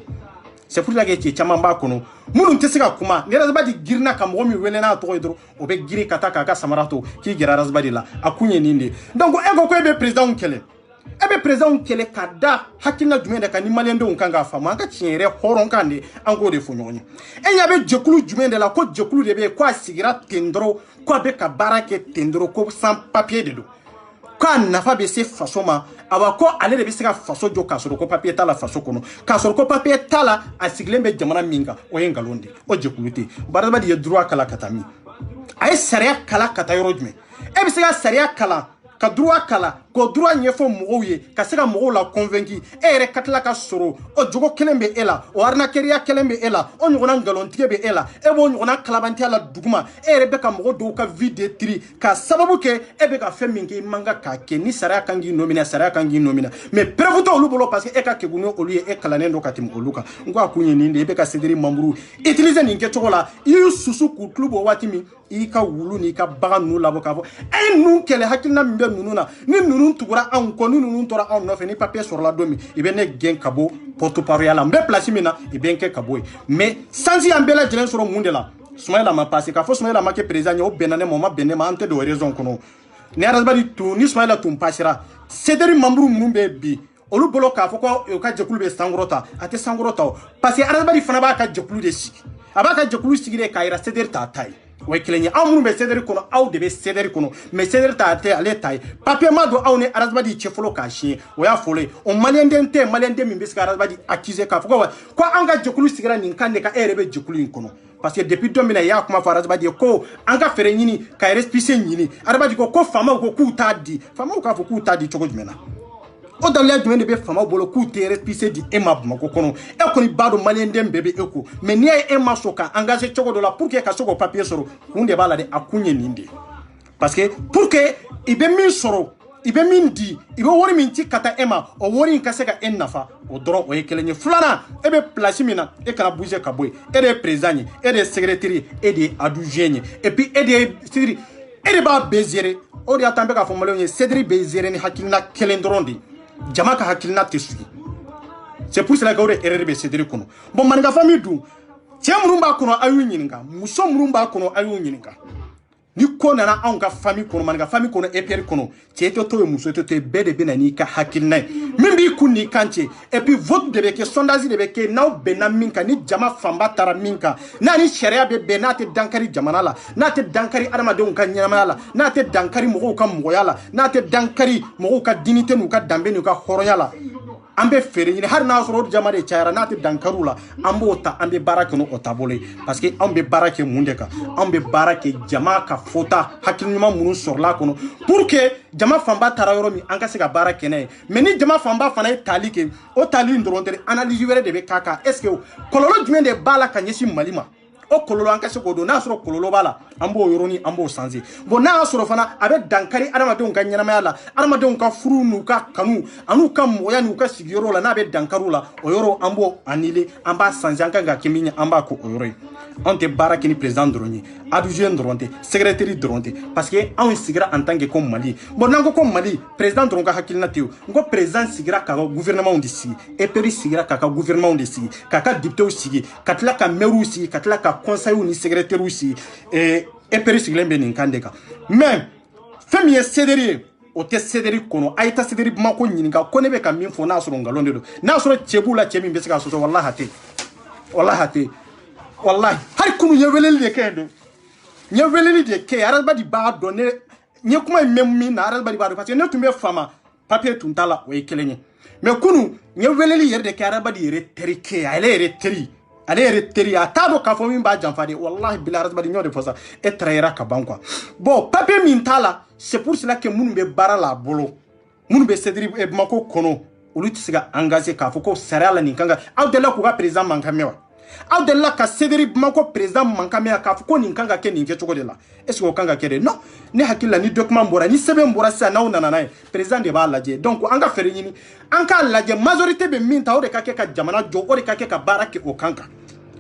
c'est pour ça que cɛ caman b'a kɔnɔ minnu tɛ se ka kuma ni Razbadi girinna ka mɔgɔ min wele n'a tɔgɔ ye dɔrɔn o bɛ girin ka taa k'a ka samara to k'i gɛrɛ Razbadi la a kun ye nin de donc e ko e bɛ président kɛlɛ e bɛ président kɛlɛ ka da hakilina jumɛn de kan ni maliyɛndenw kan k'a faamu an ka tiɲɛ yɛrɛ hɔrɔnkan de an k'o de fɔ ɲɔgɔn ye e ɲɛ bɛ jɛkulu jumɛn de la ko jɛkulu de bɛ yen ko a sigira ten dɔrɔn ko a bɛ ka baara kɛ ten dɔrɔn ko sans papier de don k'a nafa bɛ se faso ma awa ko ale de bɛ se ka faso jɔ k'a sɔrɔ ko papier t'a la faso kɔnɔ k'a sɔrɔ ko papier t'a la a sigilen bɛ jamana min kan o ye nkalon de o jɛkulu tɛ Razbadi ye droit kalan ka taa min a ye sariya kalan ka taa yɔrɔ jumɛn e bɛ se ka sariya kalan ka droit kalan k'o droit ɲɛfɔ mɔgɔw ye ka se ka mɔgɔw la convaincre e yɛrɛ ka tila ka sɔrɔ o jogo kelen bɛ e la o arnaqueria kelen bɛ e la o ɲɔgɔnna nkalontigɛ bɛ e la e b'o ɲɔgɔnna kalabantiya la duguma e yɛrɛ bɛ ka mɔgɔ dɔw ka vie détruire ka sababu kɛ e bɛ ka fɛn min kɛ i man kan k'a kɛ ni sariya kan k'i nominer sariya kan k'i nominer mais preuve t'olu bolo parce que e ka kɛgun ni olu ye e kalannen don ka tɛmɛ olu kan n ko a kun ye nin de e bɛ ka Cédric Mamuru utiliser nin kɛcogo la i y'u susu k'u tulo bɔ waati min i ka wulu ni ka bagan ninnu labɔ k'a fɔ e ye ninnu kɛlɛ hakilina min bɛ ninnu na ni ninnu tugura anw kɔ ni ninnu tora anw nɔfɛ ni papier sɔrɔla don min i bɛ ne gɛn ka bɔ porte-parole la n bɛ place min na i bɛ n kɛ ka bɔ yen mais sansi an bɛɛ lajɛlen sɔrɔ mun de la Soumaïla ma passé k'a fɔ Soumaïla ma kɛ président ye o bɛnna ne ma o ma bɛn ne ma an tɛ don o raison kɔnɔ ni Razbadi tun ni Soumaïla tun passera Cédric Mamuru minnu bɛ bi olu bolo k'a fɔ ko u ka jɛkulu bɛ sankɔrɔta a tɛ sankɔrɔta o parce que Razbadi fana b'a ka jɛkulu de sigi a b'a ka jɛkulu sigi de k'a yira Cédric t'a ta ye o ye kelen ye aw minnu bɛ Cédric kɔnɔ aw de bɛ Cédric kɔnɔ mais Cédric t'a tɛ ale ta ye papier ma don aw ni Razbadi cɛ fɔlɔ k'a siɲɛ o y'a fɔlɔ ye o maliyɛnden tɛ maliyɛnden min bɛ se ka Razbadi accuser k'a fɔ ko an ka jɛkulu sigira nin kan de kan e yɛrɛ bɛ jɛkulu in kɔnɔ parce que depuis don min na i y'a kuma fɔ Razbadi ye ko an ka fɛɛrɛ ɲini ka récépissé ɲini Razbadi ko faamaw ko k'u t'a di faamaw k'a fɔ k'u t'a di cogo jumɛn na o daliya jumɛn de bɛ faamaw bolo k'u tɛ récépissé di e ma Bamakɔ kɔnɔ e kɔni b'a dɔn maliyɛnden bɛɛ bɛ e ko mais n'i y'a ye e ma sɔn ka engagé cogo dɔ la pour que ka se k'o papier sɔrɔ kun de b'a la dɛ a kun ye nin de parce que pour que i bɛ min sɔrɔ i bɛ min di i bɛ wari min ci ka taa e ma o wari in ka se ka e nafa o dɔrɔn o ye kelen ye filanan e bɛ place min na e kana bouger ka bɔ yen e de ye président ye e de ye secrétaire ye e de ye adjoint ye et puis e de ye Cédric e de b'a bɛɛ gérer o de y'a to an bɛ k'a fɔ maliyɛnw ye Cédric bɛ gérer ni hakilina kelen dɔrɔn de jama ka hakilina tɛ sugi c'est pour cela que o de erreur bɛ Cédric kɔnɔ bon maninka famille dun cɛ minnu b'a kɔnɔ a y'u ɲininka muso minnu b'a kɔnɔ a y'u ɲininka ni ko nana anw ka famille kɔnɔ maninka famille kɔnɔ EPR kɔnɔ cɛ tɛ to ye muso tɛ to ye bɛɛ de bɛ na n'i ka hakilina ye min b'i kun n'i kan cɛ et puis vote de bɛ kɛ sondage de bɛ kɛ n'aw bɛnna min kan ni jama fanba taara min kan n'a ni sariya bɛ bɛn n'a tɛ dankari jamana la n'a tɛ dankari adamadenw ka ɲɛnamaya la n'a tɛ dankari mɔgɔw ka mɔgɔya la n'a tɛ dankari mɔgɔw ka dignité n'u ka danbe n'u ka hɔrɔnya la an bɛ feere ɲini hali n'a sɔrɔ o jama de cayara n'a tɛ dankariw la an b'o ta an bɛ baara kɛ n'o taabolo ye parce que anw bɛ baara kɛ mun de kan anw bɛ baara kɛ jama ka fɔta hakiliɲuman minnu sɔrɔla a kɔnɔ pour que jama fanba taara yɔrɔ min an ka se ka baara kɛ n'a ye mais ni jama fanba fana ye tali kɛ o tali in dɔrɔn tɛ analyse wɛrɛ de bɛ k'a kan est ce que kɔlɔlɔ jumɛn de b'a la ka ɲɛsin Mali ma o kɔlɔlɔ an ka se k'o dɔn n'a sɔrɔ kɔlɔlɔ b'a la an b'o yɔrɔnin an b'o sanse bon n'a y'a sɔrɔ fana a bɛ dankari adamadenw ka ɲɛnamaya la adamadenw ka furu n'u ka kanu an'u ka mɔgɔya n'u ka sigiyɔrɔ la n'a bɛ dankariw la o yɔrɔ an b'o annulé an b'a sanse an kan ka kɛ min ye an b'a k'o yɔrɔ ye anw tɛ baara kɛ ni président dɔrɔn ye adjoint dɔrɔn tɛ secrétaire dɔrɔn tɛ parce que anw sigira en tant que ko Mali bon n'an ko ko Mali président dɔrɔn ka hakilina tɛ o n ko président sigira k'a ka gouvernement de sigi EPR sigira k'a ka gouvernement de sigi k'a ka députés sigi ka tila ka maires sigi ka tila ka conseils ni secrétaires sigi EPR sigilen bɛ nin kan de kan mais fɛn min ye Cédric ye o tɛ Cédric kɔnɔ a ye taa Cédric Bamako ɲininka ko ne bɛ ka min fɔ n'a sɔrɔ nkalon de don n'a sɔrɔ cɛ b'u la cɛ min bɛ se k'a sɔsɔ walahi a tɛ walahi a tɛ wallahi hali kunu ye weleli de kɛ don ye weleli de kɛ Razbadi b'a dɔn ne ye kuma in mɛn min na Razbadi b'a dɔn parce que ne tun bɛ fama papier tun t'a la o ye kelen ye mais kunu ye weleli yɛrɛ de kɛ Razbadi yɛrɛ terikɛ ale yɛrɛ teri ale yɛrɛ teri a t'a dɔn k'a fɔ min b'a janfa de wallahi bila Razbadi ɲɔ de fɔ sa e trahira ka ban quoi bon papier min t'a la c'est pour cela que minnu bɛ baara la a bolo minnu bɛ Cédric Bamako kɔnɔ olu tɛ se ka engager k'a fɔ ko sariya la nin kan ka aw delila k'u ka président mankan mɛn wa aw de la ka Cédri Bamako président mankamea k'a fɔ ko nin kan ka kɛ nin kɛcogo de la est-ce que o kan ka kɛ de non ne hakili la ni document bɔra ni sɛbɛn bɔra sisan n'aw nana n'a ye président de b'a lajɛ donc an ka fɛɛrɛ ɲini an k'a lajɛ majorité bɛ min ta o de ka kɛ ka jamana jɔ o de ka kɛ ka baara kɛ o kan kan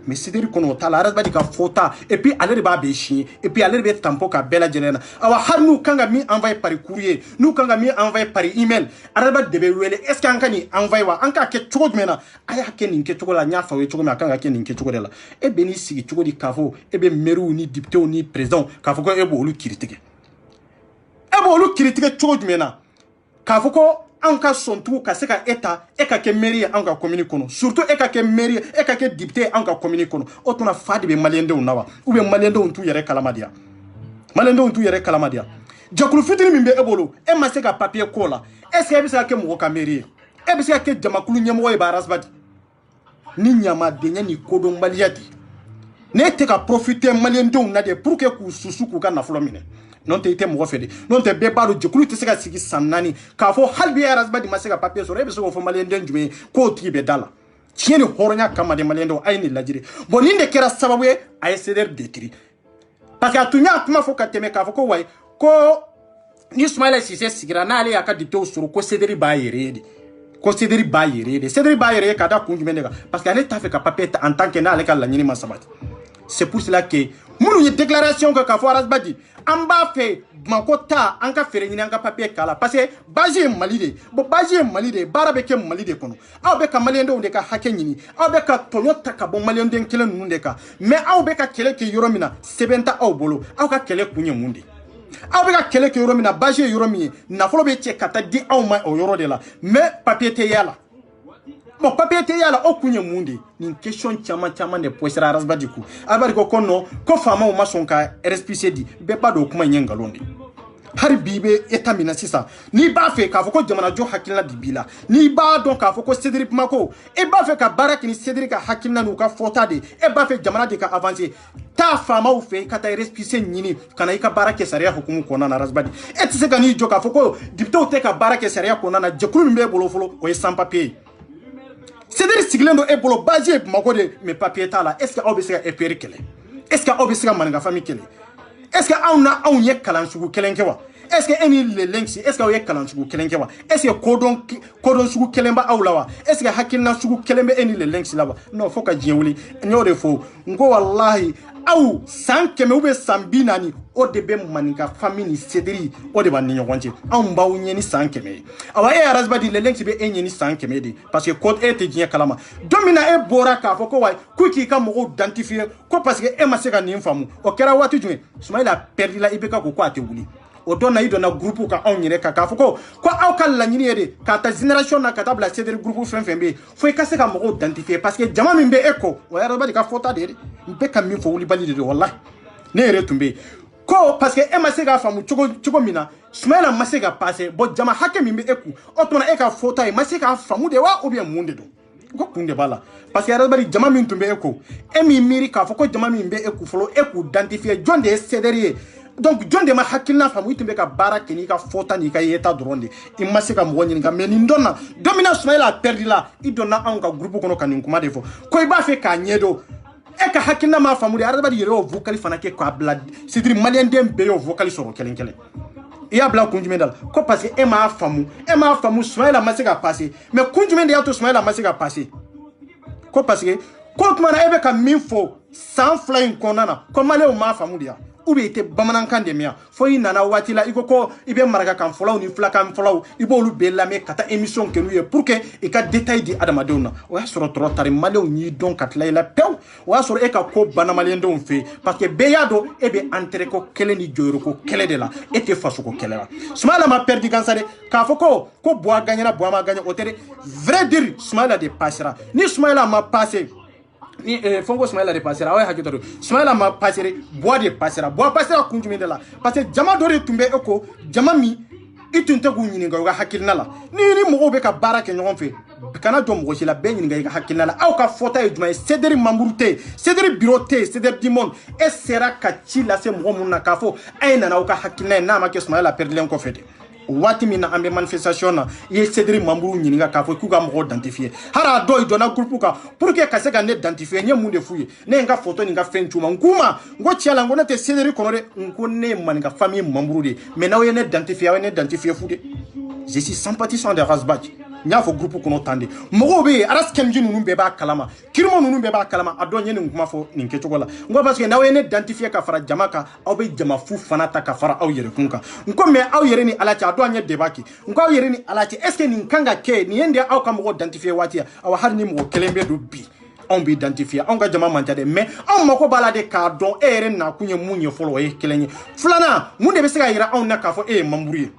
mais Cédri kɔnɔ o t'a la arabadi ka fɔta et puis ale de b'a bɛɛ siɲɛ et puis ale de bɛ tampon ka bɛɛ lajɛlen na awa hali n'u kan ka min envoyer par courrier n'u kan ka min envoyer par email arabadi de bɛ wele est-ce que an ka nin envoyer wa an k'a kɛ cogo jumɛn na a y'a kɛ nin kɛcogo la n y'a fɔ aw ye cogo min a kan ka kɛ nin kɛcogo de la e bɛ n'i sigi cogo di k'a fɔ e bɛ maires ni députés ni présidents k'a fɔ ko e b'olu kiiri tigɛ e b'olu kiiri tigɛ cogo jumɛn na k'a fɔ ko an ka sɔntigiw ka se ka e ta e ka kɛ maire ye an ka commune kɔnɔ surtout e ka kɛ maire ye e ka kɛ député ye an ka commune kɔnɔ o tuma fa de bɛ maliyɛndenw na wa ou bien maliyɛndenw t'u yɛrɛ kalama de ya maliyɛndenw t'u yɛrɛ kalama de ya jɛkulu fitinin min bɛ e bolo e ma se ka papier k'o la est ce que e bɛ se ka kɛ mɔgɔ ka maire ye e bɛ se ka kɛ jamakulu ɲɛmɔgɔ ye ba arasibadi ni ɲamadenya ni kodɔnbaliya de ne tɛ ka profiter maliyɛndenw na de pour que k'u susu k'u ka nafolo minɛ non tɛ i tɛ mɔgɔ fɛ de non tɛ bɛɛ b'a dɔn jɛkulu tɛ se ka sigi san 4 k'a fɔ hali bi arasibadi ma se ka papier sɔrɔ e bɛ se k'o fɔ maliyɛnden jumɛn ye k'o tigi bɛ da la tiɲɛ ni hɔrɔnya kama de maliyɛndenw a ye nin lajɛ bon nin de kɛra sababu ye a ye Cédri détruire parce que a tun y'a kuma fɔ ka tɛmɛ k'a fɔ ko wayi ko ni Soumaïla Cissé sigira n'ale y'a ka députés sɔrɔ ko Cédri b'a yɛrɛ ye de ko Cédri b'a yɛrɛ ye de Cédri b'a yɛrɛ ye ka da kun jumɛn de kan parce que ale t'a fɛ ka papier ta en tant que n'ale ka laɲini ma sabati c'est pour cela que minnu ye déclaration kɛ k'a fɔ arasibadi an b'a fɛ Bamako ta an ka fɛɛrɛ ɲini an ka papier k'a la parce que base ye Mali de bon base ye Mali de baara bɛ kɛ Mali de kɔnɔ aw bɛ ka maliyɛndenw de ka hakɛ ɲini aw bɛ ka tɔɲɔ ta ka bɔ maliyɛnden kelen ninnu de kan mais aw bɛ ka kɛlɛ kɛ yɔrɔ min na sɛbɛn tɛ aw bolo aw ka kɛlɛ kun ye mun de aw bɛ ka kɛlɛ kɛ yɔrɔ min na base ye yɔrɔ min ye nafolo bɛ cɛ ka taa di aw ma o yɔrɔ de la mais papier tɛ y'a la bon papier tɛ y'a la o kun ye mun de nin question caman caman de posera arasibadi ku arasibadi ko non ko faamaw ma sɔn ka RSPC di bɛɛ b'a dɔn o kuma in ye nkalon de hali bi i bɛ état min na sisan n'i b'a fɛ k'a fɔ ko jamanajɔ hakilina de b'i la n'i b'a dɔn k'a fɔ ko Cédri Bamako e b'a fɛ ka baara kɛ ni Cédri ka hakilina n'u ka fɔta de e b'a fɛ jamana de ka avancer taa faamaw fɛ i ka taa RSPC ɲini ka na i ka baara kɛ sariya hukumu kɔnɔna na arasibadi e tɛ se ka n'i jɔ k'a fɔ ko députéw tɛ ka baara kɛ sariya kɔnɔna na jɛkulu min b'e bolo fɔlɔ o ye sans papier ye Cédri sigilen don e bolo base ye Bamako de mais papier t'a la est ce que aw bɛ se ka EPR kɛlɛ est ce que aw bɛ se ka maninka famille kɛlɛ est ce que aw na anw ye kalan sugu kelen kɛ wa est ce que e ni Lelensi est ce que aw ye kalan sugu kelen kɛ wa est ce que kodɔn sugu kelen bɛ aw la wa est ce que hakilina sugu kelen bɛ e ni Lelensi la wa non fo ka diɲɛ wuli n y'o de fɔ n ko walahi aw san 100 ou bien san 40 o de bɛ maninka famille ni Cédri o de b'a ni ɲɔgɔn cɛ anw b'aw ɲɛ ni san 100 ye awa e arasibadi Lelensi bɛ e ɲɛ ni san 100 de parce que ko e tɛ diɲɛ kalama don min na e bɔra k'a fɔ ko wayi ko k'i ka mɔgɔw identifier ko parce que e ma se ka nin faamu o kɛra waati jumɛn Soumaïla perdu la IBK ko a tɛ wuli o don na i donna groupe ka anw yɛrɛ kan k'a fɔ ko aw ka laɲini ye de k'a ta génération na ka taa bila Cédri groupe fɛn fɛn bɛ yen fo i ka se ka mɔgɔw identifier parce que jama min bɛ e kɔ o ye arabadi ka fɔta de ye n bɛ ka min fɔ wulibali de don walahi ne yɛrɛ tun bɛ yen ko parce que e ma se k'a faamu cogo min na Soumaïla ma se ka passer bon jama hakɛ min bɛ e kun o tuma e ka fɔta ye ma se k'a faamu de wa ou bien mun de don ko kun de b'a la parce que arabadi jama min tun bɛ e kɔ e min miiri k'a fɔ ko jama min bɛ e kun fɔlɔ e k'u identifier jɔn de ye Cédri ye donc jɔn de ma hakilina faamu i tun bɛ ka baara kɛ n'i ka fɔta n'i ka yeta dɔrɔn de i ma se ka mɔgɔ ɲininka mais nin dɔn na don min na Soumaïla perdu la i donna anw ka groupe kɔnɔ ka nin kuma de fɔ ko i b'a fɛ k'a ɲɛdɔn e ka hakilina m'a faamu de arabadi yɛrɛ y'o vocal fana kɛ k'a bila Cédri maliyɛnden bɛɛ y'o vocal sɔrɔ kelen kelen i y'a bila kun jumɛn da la ko parce que e m'a faamu Soumaïla ma se ka passer mais kun jumɛn de y'a to Soumaïla ma se ka passer ko parce que ko tuma na e bɛ ka min fɔ san 2 in kɔnɔna na ko maliyɛnw m'a faamu de ya ou bien i tɛ bamanankan de mɛn fo i nana waati la i ko i bɛ marakakan fɔlaw ni filakan fɔlaw i b'olu bɛɛ lamɛn ka taa émission kɛ n'u ye pour que i ka détail di adamadenw na o y'a sɔrɔ tɔrɔ tari maliyɛnw y'i dɔn ka tila i la pewu o y'a sɔrɔ e ka ko banna maliyɛndenw fɛ yen parce que bɛɛ y'a dɔn e bɛ enterré ko kɛlɛ ni jɔyɔrɔko kɛlɛ de la e tɛ fasoko kɛlɛ la Soumaïla ma perdu gansa de k'a fɔ ko Buwa gagnera Buwa ma gagné o tɛ dɛ vrai dire Soumaïla de passera ni Soumaïla ma passé ni fonko Soumaïla de passera aw ye hakɛ to de Soumaïla ma passera Buwa de passera Buwa passera kun jumɛn de la parce que jama dɔ de tun bɛ e ko jama min i tun tɛ k'u ɲininka u ka hakilina la ni mɔgɔw bɛ ka baara kɛ ɲɔgɔn fɛ kana jɔ mɔgɔ si la bɛɛ ɲininka i ka hakilina la aw ka fɔta ye jumɛn ye Cédri membre tɛ yen Cédri bureau tɛ yen Cédri Dimon e sera ka ci lase mɔgɔ minnu na k'a fɔ a ye nana aw ka hakilina ye n'a ma kɛ Soumaïla perdilen kɔfɛ de waati min na an bɛ manifestation na i ye cédric mamuru ɲininka k'a fɔ k'u ka mɔgɔw identifier hali a dɔw donna groupe kan pour que ka se ka ne identifier n ye mun de f'u ye ne ye n ka photo ni n ka fɛn c'u ma n k'u ma n ko tiɲɛ la n ko ne tɛ cédric kɔnɔ dɛ n ko ne ye maninka famille mamuru de ye mais n'aw ye ne identifier aw ye ne identifier fu de je suis sympathisant de Razbach n y'a fɔ groupe kɔnɔ tan de mɔgɔw bɛ yen aras kemji ninnu bɛɛ b'a kalama kirimo ninnu bɛɛ b'a kalama a dɔn n ye nin kuma fɔ nin kɛcogo la n ko parce que n'aw ye ne identifier ka fara jama kan aw bɛ jama fu fana ta ka fara aw yɛrɛ kun kan n ko mais aw yɛrɛ ni ala cɛ a dɔn an ye débat kɛ n ko aw yɛrɛ ni ala cɛ est ce que nin kan ka kɛ nin ye de aw ka mɔgɔ identifier waati aw hali ni mɔgɔ kelen bɛ don bi anw bɛ identifier anw ka jama man ca dɛ mais anw mako b'a la de k'a dɔn e yɛrɛ nakun ye mun ye fɔlɔ o ye kelen ye filanan mun de bɛ se ka yira anw na k'a fɔ e ye mamuru ye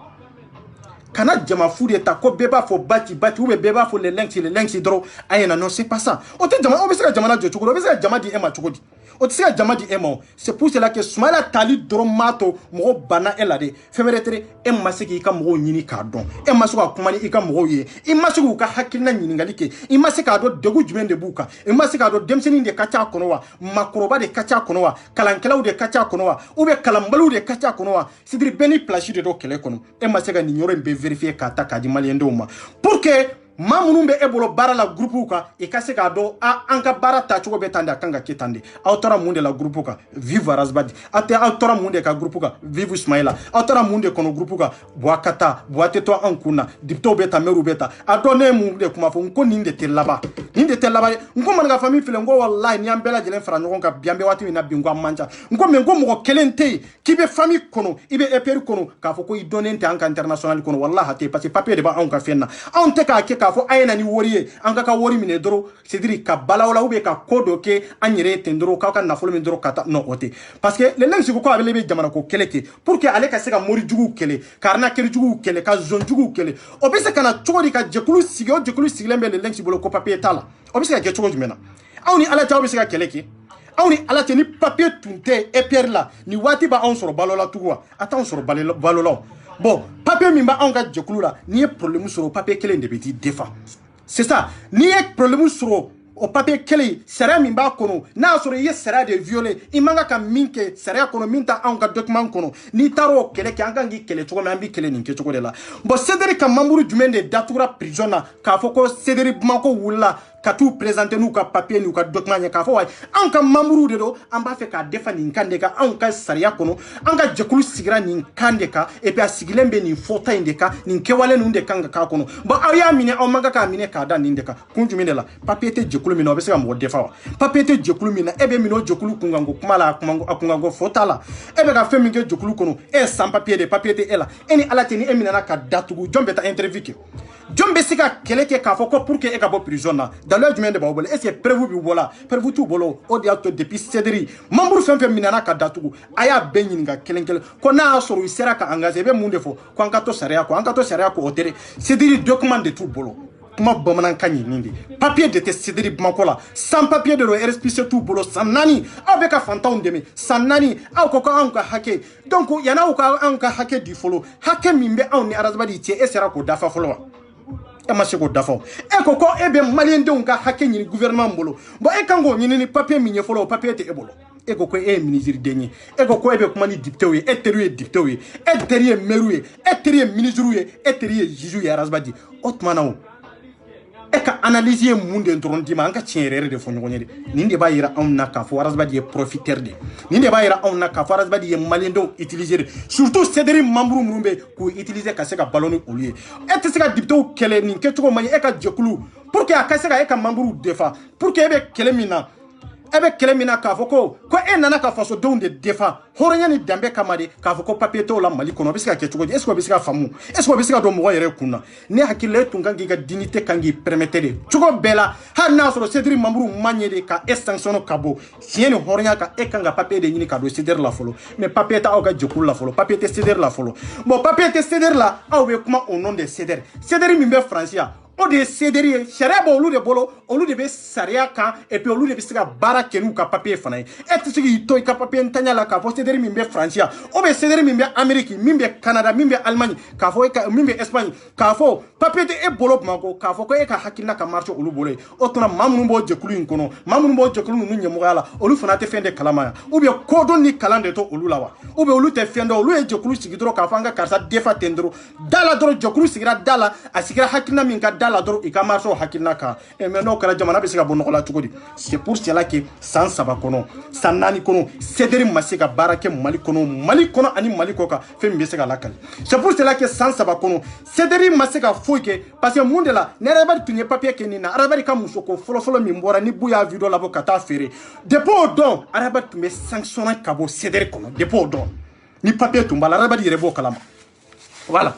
kana jama fu de ta ko bɛɛ b'a fɔ bati ou bien bɛɛ b'a fɔ le lynx dɔrɔn a ɲɛna non c'est pas ça o tɛ jama o bɛ se ka jamana jɔ cogo di o bɛ se ka jama di e ma cogo di o tɛ se ka jama di e ma c'est pour cela que Soumaïla tali dɔrɔn m'a to mɔgɔ banna e la de fɛn wɛrɛ tɛ e ma se k'i ka mɔgɔw ɲini k'a dɔn e ma se ka kuma ni i ka mɔgɔw ye i ma se k'u ka hakilina ɲininkali kɛ i ma se k'a dɔn degun jumɛn de b'u kan i ma se k'a dɔn denmisɛnnin de ka ca a kɔnɔ wa makɔrɔba de ka ca a kɔnɔ wa kalankɛlaw de ka ca a kɔnɔ wa ou bien kalanbaliw de ka ca a kɔnɔ wa c'est-à-dire bɛɛ ni place de dɔ kɛlɛ kɔnɔ e ma se ka nin yɔrɔ in bɛɛ vérifier k'a ta k'a di maliyɛndenw ma pour que maa minnu bɛ e bolo baara la groupe kan i ka se k'a dɔn an ka baara tacogo bɛ tan de a kan ka kɛ tan de aw taara mun de la groupe kan vive Razbach aw taara mun de ka groupe kan vive Soumaïla aw taara mun de kɔnɔ groupe kan buwa ka taa buwa tɛ to an kun na députés bɛ ta maires bɛ ta a dɔn ne ye mun de kuma fɔ n ko nin de tɛ laban nin de tɛ laban n ko maninka famille filɛ n ko wallahi ni an bɛɛ lajɛlen fara ɲɔgɔn kan bi an bɛ waati min na bi n ko an man ca n ko mais n ko mɔgɔ kelen tɛ yen k'i bɛ famille kɔnɔ i bɛ EPR kɔnɔ k'a fɔ ko i dɔnnen tɛ an ka international kɔnɔ wallahi tɛ parce que papier de b'anw ka fɛn na anw tɛ k'a kɛ k'a fɔ a ye na ni wari an ka wari minɛ dɔrɔn c'est-à-dire ka balawala ou bien ka ko dɔ kɛ an yɛrɛ ye ten dɔrɔn k'aw ka nafolo min dɔrɔn ka taa non o tɛ parce que le lynx ko ale bɛ jamana ko kɛlɛ kɛ pour que ale ka se ka mori juguw kɛlɛ ka arnaqueur juguw kɛlɛ ka zone juguw kɛlɛ o bɛ se ka na cogo di ka jɛkulu sigi o jɛkulu sigilen bɛ le lynx bolo ko papier t'a la o bɛ se ka kɛ cogo jumɛn na aw ni ala cɛ aw bɛ se ka kɛlɛ kɛ aw ni ala cɛ ni papier tun tɛ EPR la ni waati b'anw sɔrɔ balo la tugun wa a t'anw sɔrɔ balo la bon papier min b'anw ka jɛkulu la n'i ye problème sɔrɔ papier kelen de bɛ t'i défend c'est ça n'i ye problème sɔrɔ o papier kelen sariya min b'a kɔnɔ n'a y'a sɔrɔ i ye sariya de violer i man ka min kɛ sariya kɔnɔ min ta anw ka document kɔnɔ n'i taara o kɛlɛ kɛ an kan k'i kɛlɛ cogo min an bɛ kɛlɛ nin kɛcogo de la bon Cédric ka membre jumɛn de datugura prison na k'a fɔ ko Cédric Bamako wulila ka t'u présenter n'u ka papier n'u ka document ɲɛ k'a fɔ wa anw ka membre de don an b'a fɛ k'a défend nin kan de kan anw ka sariya kɔnɔ an ka jɛkulu sigira nin kan de kan et puis a sigilen bɛ nin fɔta in de kan nin kɛwale ninnu de kan ka k'a kɔnɔ bon aw y'a minɛ aw man kan k'a minɛ k'a da nin de kan kun jumɛn de la papier tɛ jɛkulu min na o bɛ se ka mɔgɔ défend wa papier tɛ jɛkulu min na e bɛ minɛ o jɛkulu kunkanko kuma la a kunkanko fɔ t'a la e bɛ ka fɛn min kɛ jɛkulu kɔnɔ e ye sans papier de papier tɛ e la e ni ala cɛ ni e minɛna ka datugu jɔn bɛ taa interview kɛ jɔn bɛ se ka kɛlɛ kɛ k'a fɔ ko pour que e ka bɔ prison na daluya jumɛn de b'aw bolo est ce que preuve b'i bolo preuve t'u bolo o de y'a to depuis Cédric membre fɛn fɛn minɛna ka datugu a y'a bɛɛ ɲininka kelen kelen ko n'a y'a sɔrɔ i sera ka engagé i bɛ mun de fɔ ko an ka to sariya kɔ an ka to sariya kɔ o tɛ dɛ Cédric document de t'u bolo kuma bamanankan ye nin de papier de tɛ Cédric Bamako la sans papier de don RSPC t'u bolo san 4 aw bɛ ka fantanw dɛmɛ san 4 aw ko anw ka hakɛ donc yan'aw ka anw ka hakɛ di fɔlɔ hakɛ min bɛ anw ni Razbach cɛ e sera k'o dafa fɔlɔ wa e ma se k'o dafa e ko e bɛ maliyɛndenw ka hakɛ ɲini gouvernement bolo bon e kan k'o ɲini ni papier min ye fɔlɔ o papier tɛ e bolo e ko e ye ministre den ye e ko e bɛ kuma ni député ye e teri ye député ye e teri ye maire ye e teri ye ministre ye e teri ye juge ye Razbach o tuma na o e ka analyse ye mun de dɔrɔn d'i ma an ka tiɲɛ yɛrɛ de fɔ ɲɔgɔn ye de nin de b'a yira anw na k'a fɔ Razbach ye profiteur de nin de b'a yira anw na k'a fɔ Razbach ye maliyɛndenw utiliser de surtout Cédric membre minnu bɛ k'u utiliser ka se ka balo ni olu ye e tɛ se ka députés kɛlɛ nin kɛcogo man ɲi e ka jɛkulu pour que a ka se ka e ka membre défend pour que e bɛ kɛlɛ min na e bɛ kɛlɛ min na k'a fɔ ko e nana ka fasodenw de défend hɔrɔnya ni danbe kama de k'a fɔ ko papier t'o la Mali kɔnɔ o bɛ se ka kɛ cogo di est ce que o bɛ se ka faamu est ce que o bɛ se ka don mɔgɔ yɛrɛ kun na ne hakili la e tun kan k'i ka dignité kan k'i permettre de cogo bɛɛ la hali n'a sɔrɔ Cédric membre ma ɲɛ de ka e sanctionner ka bɔ tiɲɛ ni hɔrɔnya kan e kan ka papier de ɲini ka don Cédric la fɔlɔ mais papier tɛ aw ka jɛkulu la fɔlɔ papier tɛ Cédric la fɔlɔ bon papier tɛ Cédric la aw bɛ kuma au nom de Cédric min bɛ France yan o de céderi charia bo olu de bolo olu de be saria kan et puis olu de be se ka bara kenu ka papier fana e te se ki to ka papier ntanya la ka fo céderi min be Francia o be céderi min be Amérique min be Canada min be Allemagne ka fo min be Espagne ka fo papier de e bolo mako ka fo ko e ka hakilla ka marché olu bolo o tona mamunu bo jekulu in kono mamunu bo jekulu nu nyemo yala olu fana te fende kalama ou bien kodon ni kalande to olu lawa ou bien olu te fende olu e jekulu sigidro ka fanga karsa defa tendro dala dro jekulu sigira dala asigira hakilla min ka dala dro i ka marché hakilla ka e mais no kala jamana be se ka bonno la tugodi c'est pour cela que sans saba kono sanani kono céderi masika barake mali kono ani mali koka fem be se ka lakal c'est pour cela que sans saba kono céderi masika foike parce que monde la ne reba tunye papier kenina araba ka musoko folo mi mbora ni buya video labo kata fere dépôt don araba tumbe sanctionner kabo céderi kono dépôt don ni papier tumba la araba di rebo kalama voilà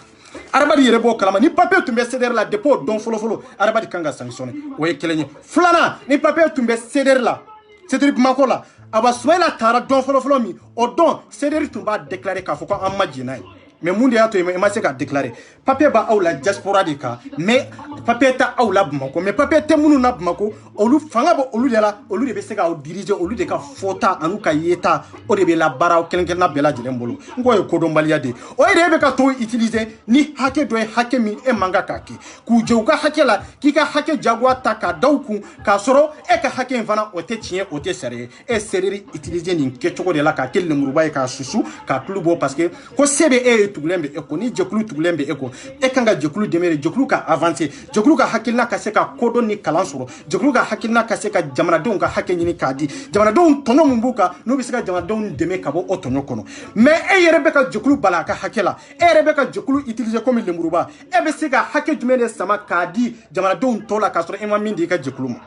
araba di rebo kalama ni papier tumbe céderi la dépôt don folo araba di kanga sanctionner oye kelenye flana ni papier tumbe céderi la céderi mako la aba swela tara don folo mi o don céderi tumba déclarer ka foko amma jinai mais monde ya to e ma se ka déclarer papier ba awla diaspora de ka mais papier ta awla bumako mais papier te munu na bumako olu fanga bo olu de la olu de be se ka o diriger olu de ka fota anu ka yeta o de be la bara o kelen na bela jelen bolo ngoy ko do mbalia de o de be ka to utiliser ni hake do hake mi e manga kake ku je ka hake la ki ka hake jagwa ta ka dawku ka soro e ka hake mfana o te chien o te sere e sereri utiliser ni ke choko de la ka kel muruba e ka susu ka klubo parce que ko CBE tugulembe eko ni jekulu tugulembe eko e kanga jekulu demere jekulu ka avancer jekulu ka hakilna ka se ka kodo ni kalansoro jekulu ka hakilna ka se ka jamana don ka hakke ni kadi jamana don tono mumbuka no bi se ka jamana don deme ka bo otonyo kono mais e yere be ka jekulu bala ka hakela e yere be ka jekulu utiliser comme le muruba e be se ka hakke jumene sama kadi jamana don tola ka soro e ma mindi ka jekulu ma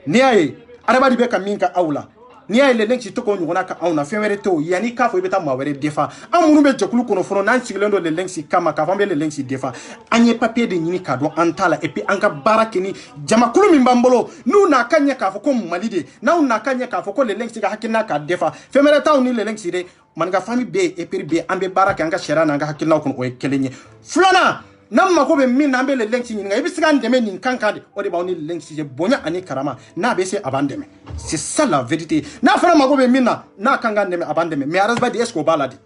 ni ay arabadi be ka minka awla ni ay le lenki to ko nyona ka awna femere to yani ka fo beta mawere defa amunu be jekulu kono fono nan sigilendo le lenki kama ka fambe le lenki defa anye papier de nyini ka do antala et puis anka barakeni jama kulu mi mbambolo nu na kanya ka fo ko malide na na kanya ka fo ko le lenki ka hakina ka defa femere taw ni le lenki de man ga fami be et puis be ambe baraka anga shera na nga hakina ko o kelenye flana nam mako be min nambe le lenki nyinga ibi sigan deme nin kankade o de bawni le lenki je bonya ani karama na be se abandeme c'est ça la vérité na fana mako be min na kanga deme abandeme mais arasba di esko baladi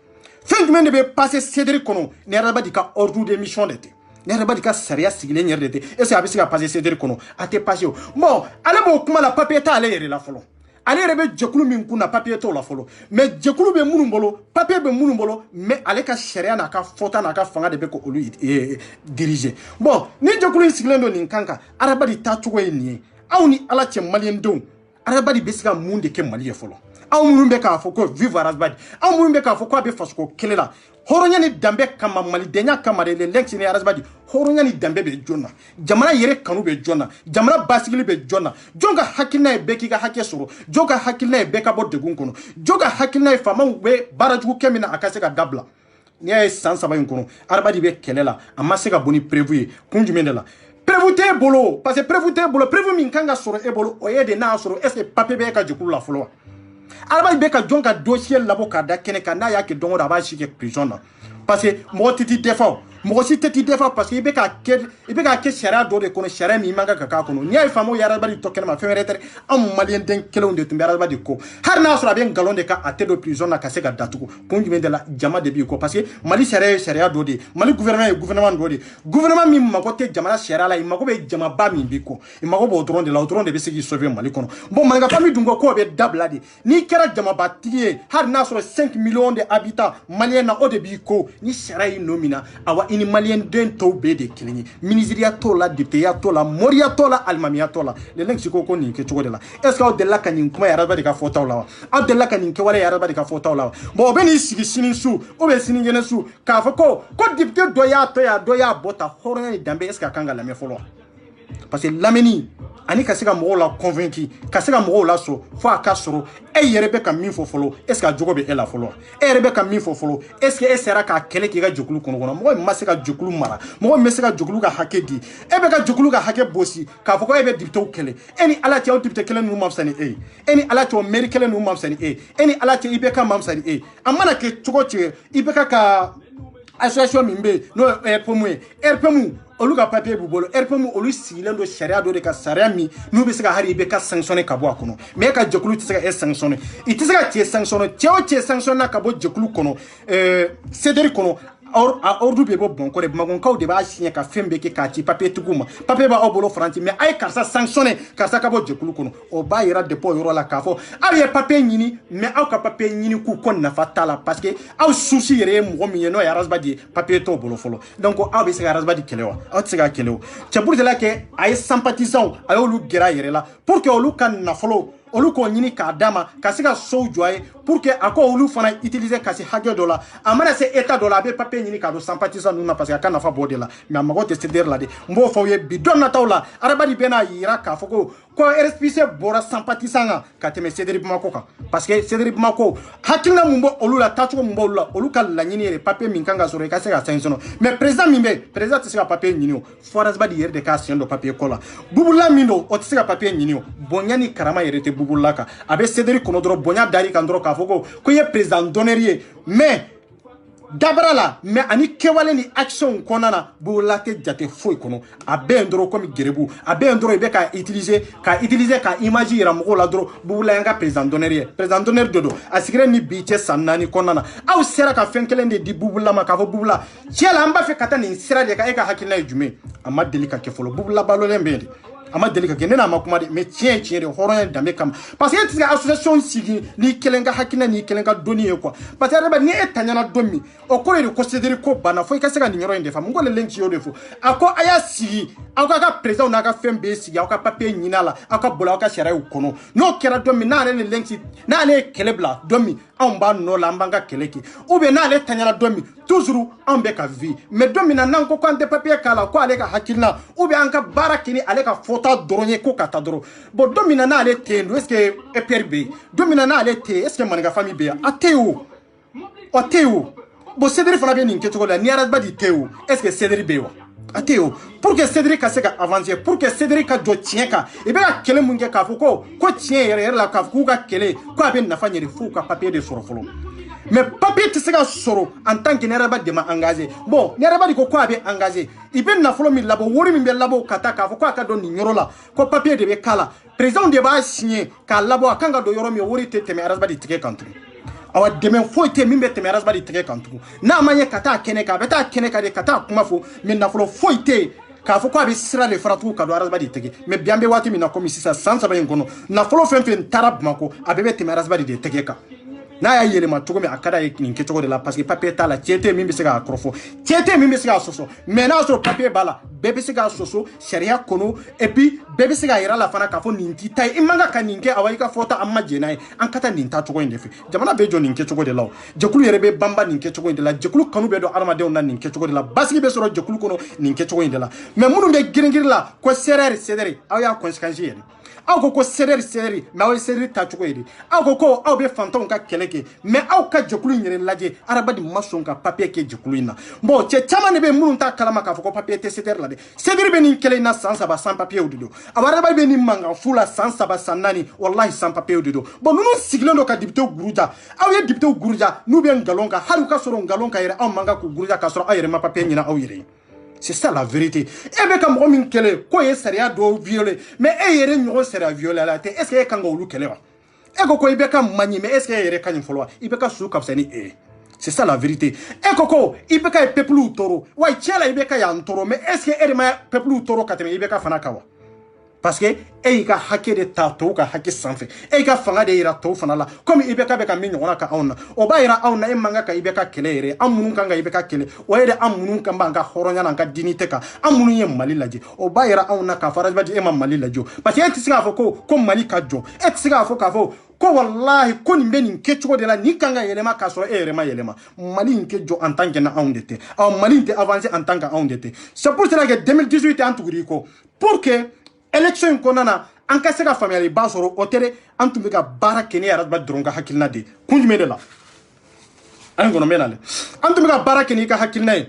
fin du monde be passer cédric kono ne arasba di ka ordre de mission dete ne arasba di ka sariya sigile nyerde dete est-ce abi siga passer cédric kono ate passé bon ale bo kuma la papier ta ale yere la folo ale rebe jekulu min kuna papier to la folo mais jekulu be munun bolo papier be munun bolo mais ale ka sharia na ka fota na ka fanga de be ko olu diriger bon ni jekulu siglendo nin kanka arabadi ta tugo ni awni ala che malien don arabadi be siga munde ke malien folo aw munun be ka foko vivre arabadi aw munun be ka foko be fasko kelela horonya ni dambe kama malidenya kama le lenki ni arabadi horonya ni dambe be jonna jamana yere kanu be jonna jamana basigili be jonna jonga hakina e beki ga hake soro jonga hakina e beka bo degun kono jonga hakina e fama be barajugu kemina akase ga dabla ni ay sans saba kono arabadi be kelela amma se ga boni prévu kunjumende la prévu te bolo parce que prévu te bolo prévu min kanga soro e bolo o yede na soro est ce papier be ka jukulu la folo arabadi be ka jonga dossier labo ka da kene ka na yake dongo da ba shike prison na parce que mo titi defo mo si titi defo parce que ibe ka ke sharia do de kono sharia mi manga ka kono ni ay famo yara bari to kenema femere tere am malien den kelon de tumbe arabadi ko har na sura ben galon de ka ate do prison na ka se ga datuko konju men de la jama de bi ko parce que mali sharia do de mali gouvernement do de gouvernement mi mako te jama sharia la mako be jama ba mi bi ko mako bo dron de be se gi sauver mali kono bon man ga fami dungo ko be dabla de ni kera jama ba tiye har na sura 5 millions de habitants malien na o de bi ko ni sharia nomina awa ini malien den to be de kilini ministria to la député ya to la moria to la almamia to la le lenki ko ni ke chogo de la est ce que de la kanin kuma ya rabadi ka fota la wa de la kanin ke wala ya rabadi ka fota la bo be ni sigi sinin su o be sinin gene su ka fa ko député do ya bota horona ni dambe est ce que kanga la me folo parce que lameni ani ka se ka mo la convaincu ka se ka mo la so fo aka soro e yere be ka min fo folo est ce que jogo be ela folo e yere be ka min fo folo est ce que e sera ka kele ki ga jokulu kono kono mo ma se ka jokulu mara mo me se ka jokulu ka hake di e be ka jokulu ka hake bosi ka fo ko e be dipto kele eni ala ti o dipte kele nu mam sani eni ala ti o meri kele nu mam sani eni ala ti ibe ka mam sani amana ke chogo che ibe ka association mimbe no erpemu olu ka papier b'u bolo RPM olu sigilen do sariya dɔ de ka sariya min n'u bɛ se ka hari i bɛ ka sanctionner ka bɔ a kɔnɔ mais e ka jɛkulu tɛ se ka e sanctionner i tɛ se ka cɛ sanctionner cɛ o cɛ sanctionner ka bɔ jɛkulu kɔnɔ CDR kɔnɔ a ordre bɛ bɔ Bamakɔ de Bamakɔkaw de b'a signé ka fɛn bɛɛ kɛ k'a ci papier tigiw ma papier b'aw bolo Faransi mais a ye karisa sanctionner karisa ka bɔ jɛkulu kɔnɔ o b'a yira depuis o yɔrɔ la k'a fɔ aw ye papier ɲini mais aw ka papier ɲini k'u ko nafa t'a la parce que aw souci yɛrɛ ye mɔgɔ min ye n'o ye Arazbadi ye papier t'o bolo fɔlɔ donc aw bɛ se ka Arazbadi kɛlɛ wa aw tɛ se ka kɛlɛ o c'est pour cela que a ye sympathisants a y'olu gɛrɛ a yɛrɛ la pour que olu ka nafolo olu k'o ɲini k'a d'a ma ka se ka sow jɔ a ye pour que a ko olu fana utiliser ka se hakɛ dɔ la a mana se état dɔ la a bɛ papier ɲini k'a don sympathisant ninnu na parce que a ka nafa b'o de la mais a mago tɛ CDR la de n b'o fɔ aw ye bi don nataw la Arazbadi bɛ n'a yira k'a fɔ ko RSPC bɔra sympathisant kan ka tɛmɛ CDR Bamako kan parce que CDR Bamako hakilina mun bɔ olu la taacogo mun b'olu la olu ka laɲini yɛrɛ papier min kan ka sɔrɔ i ka se ka sanctionner mais président min bɛ président tɛ se ka papier ɲini o fo Arazbadi yɛrɛ de k'a sen don papier ko la Bubula min don o tɛ se ka papier ɲini o bonya ni karama yɛrɛ tɛ Bubula kan a bɛ CDR kɔnɔ dɔrɔn bonya dari kan dɔrɔn k'a fɔ ko ye président d'honneur ye mais dabara la mais ani kɛwale ni action kɔnɔna na Bubula tɛ jate foyi kɔnɔ a bɛɛ yen dɔrɔn comme gerebu a bɛɛ yen dɔrɔn i bɛ ka utiliser ka image yira mɔgɔw la dɔrɔn Bubula y'an ka président d'honneur ye président d'honneur de don a sigilen ni bi cɛ san 4 kɔnɔna na aw sera ka fɛn kelen de di Bubula ma k'a fɔ Bubula tiɲɛ la an b'a fɛ ka taa nin sira de kan e ka hakilina ye jumɛn a ma deli ka kɛ fɔlɔ Bubula balolen bɛ yen de a ma deli ka kɛ ne n'a ma kuma de mais tiɲɛ tiɲɛ de hɔrɔnya danbe kama parce que e tɛ se ka association sigi ni kelen ka hakilina ni kelen ka dɔnni ye quoi parce que ni e taɲana don min o kɔrɔ de ko CDR ko banna fo i ka se ka nin yɔrɔ in de faamu n ko le lenki y'o de fɔ a ko a y'a sigi aw ka président n'a ka fɛn bɛɛ sigi aw ka papier ɲini a la aw ka boli aw ka sariyaw kɔnɔ n'o kɛra don min n'ale ni lenki n'ale ye kɛlɛ bila don min anw b'a nɔ la an b'an ka kɛlɛ kɛ ou bien n'ale taɲana don min toujours anw bɛ ka vie mais don min na n'an ko k'an tɛ papier k'a la ko ale ka hakilina ou bien an ka baara kɛ ni ale ka fɔta dɔrɔn ye ko ka taa dɔrɔn bon don min na n'ale tɛ yen est ce que EPR bɛ yen don min na n'ale tɛ yen est ce que Maninka famille bɛ yen a tɛ yen o tɛ yen o bon CDR fana bɛ nin kɛcogo la ni Arazbadi tɛ yen o est ce que CDR bɛ yen wa a tɛ yen o pour que CDR ka se ka avancer pour que CDR ka jɔ tiɲɛ kan i bɛ ka kɛlɛ mun kɛ k'a fɔ ko tiɲɛ yɛrɛ yɛrɛ la k'a fɔ k'u ka kɛlɛ ko a bɛ nafa ɲɛ de f'u ka papier de sɔrɔ fɔlɔ mais papier tɛ se ka sɔrɔ en tant que ni Arazbadi de ma engagé bon ni Arazbadi ko a bɛ engagé i bɛ nafolo min labɔ wari min bɛ labɔ ka taa k'a fɔ ko a ka don nin yɔrɔ la ko papier de bɛ k'a la président de b'a signé k'a labɔ a kan ka don yɔrɔ min wari tɛ tɛmɛ Arazbadi tigɛ kan tugun awa dɛmɛ foyi tɛ min bɛ tɛmɛ Arazbadi tigɛ kan tugun n'a ma ɲɛ ka taa kɛnɛ kan a bɛ taa kɛnɛ kan de ka taa kuma fɔ mais nafolo foyi tɛ yen k'a fɔ ko a bɛ sira de fara tugun ka don Arazbadi tigɛ mais bi an bɛ waati min na komi sisan san 3 in kɔnɔ nafolo fɛn fɛn taara Bamakɔ a bɛɛ bɛ tɛmɛ Arazbadi de tigɛ kan n'a y'a yɛlɛma cogo min a ka d'a ye nin kɛcogo de la parce que papier t'a la cɛ tɛ min bɛ se k'a kɔrɔfɔ cɛ tɛ min bɛ se k'a sɔsɔ mais n'a sɔrɔ papier b'a la bɛɛ bɛ se k'a sɔsɔ sariya kɔnɔ et puis bɛɛ bɛ se k'a yira la fana k'a fɔ nin t'i ta ye i man ka nin kɛ awa i ka fɔta an ma jɛn n'a ye an ka taa nin tacogo in de fɛ jamana bɛ jɔ nin kɛcogo de la o jɛkulu yɛrɛ bɛ banba nin kɛcogo in de la jɛkulu kanu bɛ don adamadenw na nin kɛcogo de la basigi bɛ sɔrɔ jɛkulu kɔnɔ nin kɛcogo in de la mais minnu bɛ girin-girin la ko CDR aw y'a conséquence yɛrɛ aw ko CDR mais aw ye CDR tacogo ye de aw ko aw bɛ fantanw ka kɛlɛ kɛ mais aw ka jɛkulu in yɛrɛ lajɛ Arazbadi ma sɔn ka papier kɛ jɛkulu in na bon cɛ caman de bɛ minnu t'a kalama k'a fɔ ko papier tɛ CDR la dɛ CDR bɛ nin kɛlɛ in na san 3 sans papier de don Arazbadi bɛ nin mankan fu la san 3 san 4 wallahi sans papier de don bon ninnu sigilen don ka député guruja aw ye député guruja n'u bɛ nkalon kan hali u ka sɔrɔ nkalon kan yɛrɛ aw man kan k'u guruja k'a sɔrɔ aw yɛrɛ ma papier ɲini aw yɛrɛ ye c'est ça la vérité e bɛ ka mɔgɔ min kɛlɛ ko ye sariya dɔw violer mais e yɛrɛ ɲɔgɔn sariya violer la tɛ est ce que e kan ka olu kɛlɛ wa e ko i bɛ ka maɲi mais est ce que e yɛrɛ ka ɲi fɔlɔ wa i bɛ ka su ka fisa ni e ye c'est ça la vérité e ko i bɛ ka ye peuple tɔɔrɔ wa tiɲɛ la i bɛ ka yan tɔɔrɔ mais est ce que e de ma peuple tɔɔrɔ ka tɛmɛ i bɛ ka fana kan wa parce que e y'i ka hakɛ de ta tɔw ka hakɛ sanfɛ e y'i ka fanga de yira tɔw fana la comme i bɛ ka min ɲɔgɔnna ka anw na o b'a yira anw na e man kan i bɛ ka kɛlɛ yɛrɛ an minnu kan ka i bɛ ka kɛlɛ o ye de an minnu kan b'an ka hɔrɔnya n'an ka dignité kan an minnu ye Mali lajɛ o b'a yira anw na k'a fɔ Arazbadi e ma Mali lajɛ parce que e tɛ se k'a fɔ ko Mali ka jɔ e tɛ se k'a fɔ k'a fɔ ko wallahi ko nin bɛ nin kɛcogo de la nin kan ka yɛlɛma k'a sɔrɔ e yɛrɛ ma yɛlɛma Mali in kɛ jɔ en tant que na anw de tɛ Mali in tɛ avancer en tant que anw de tɛ c'est pour cela que 2018 an tugura i kɔ pour que élection in kɔnɔna na an ka se ka faamuyaliba sɔrɔ o tɛ dɛ an tun bɛ ka baara kɛ ni Arazbadi dɔrɔn ka hakilina de kun jumɛn de la an kɔnɔ mɛn na dɛ an tun bɛ ka baara kɛ n'i ka hakilina ye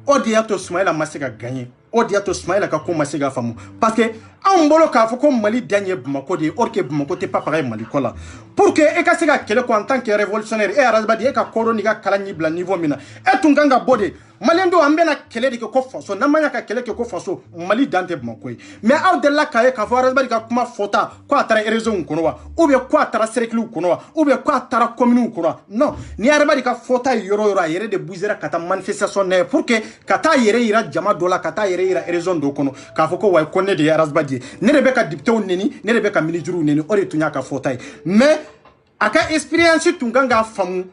o de y'a to Sumayila ma se ka gagner o de y'a to Sumayila ka ko ma se ka faamu parce que an bolo k'a fɔ ko Mali dan ye Bamako de ye or que Bamako tɛ pas pareil Mali ko la pour que e ka se ka kɛlɛ ko en tant que révolutionnaire e Arazbadi e ka kɔrɔ ni ka kalan ɲi bila niveau min na e tun kan ka bɔ de Malien do an bɛna kɛlɛ de kɛ ko faso n'an ma ɲa ka kɛlɛ kɛ ko faso Mali dan tɛ Bamako ye mais aw delila k'a ye k'a fɔ Arazbadi ka kuma fɔta ko a taara région kɔnɔ wa ou bien ko a taara cercle kɔnɔ wa ou bien ko a taara commune kɔnɔ wa non ni Arazbadi ka fɔta ye yɔrɔ yɔrɔ a yɛrɛ de bougera ka taa manifestation na ye pour que ka taa yɛrɛ yira jama dɔ la ka taa yɛrɛ yira région dɔ kɔnɔ k'a fɔ ko wa ko ne de ye Arazbadi ye ne de bɛ ka députéw neni ne de bɛ ka ministrew neni o de tun y'a ka fɔta ye mais a ka expérience tun kan k'a faamu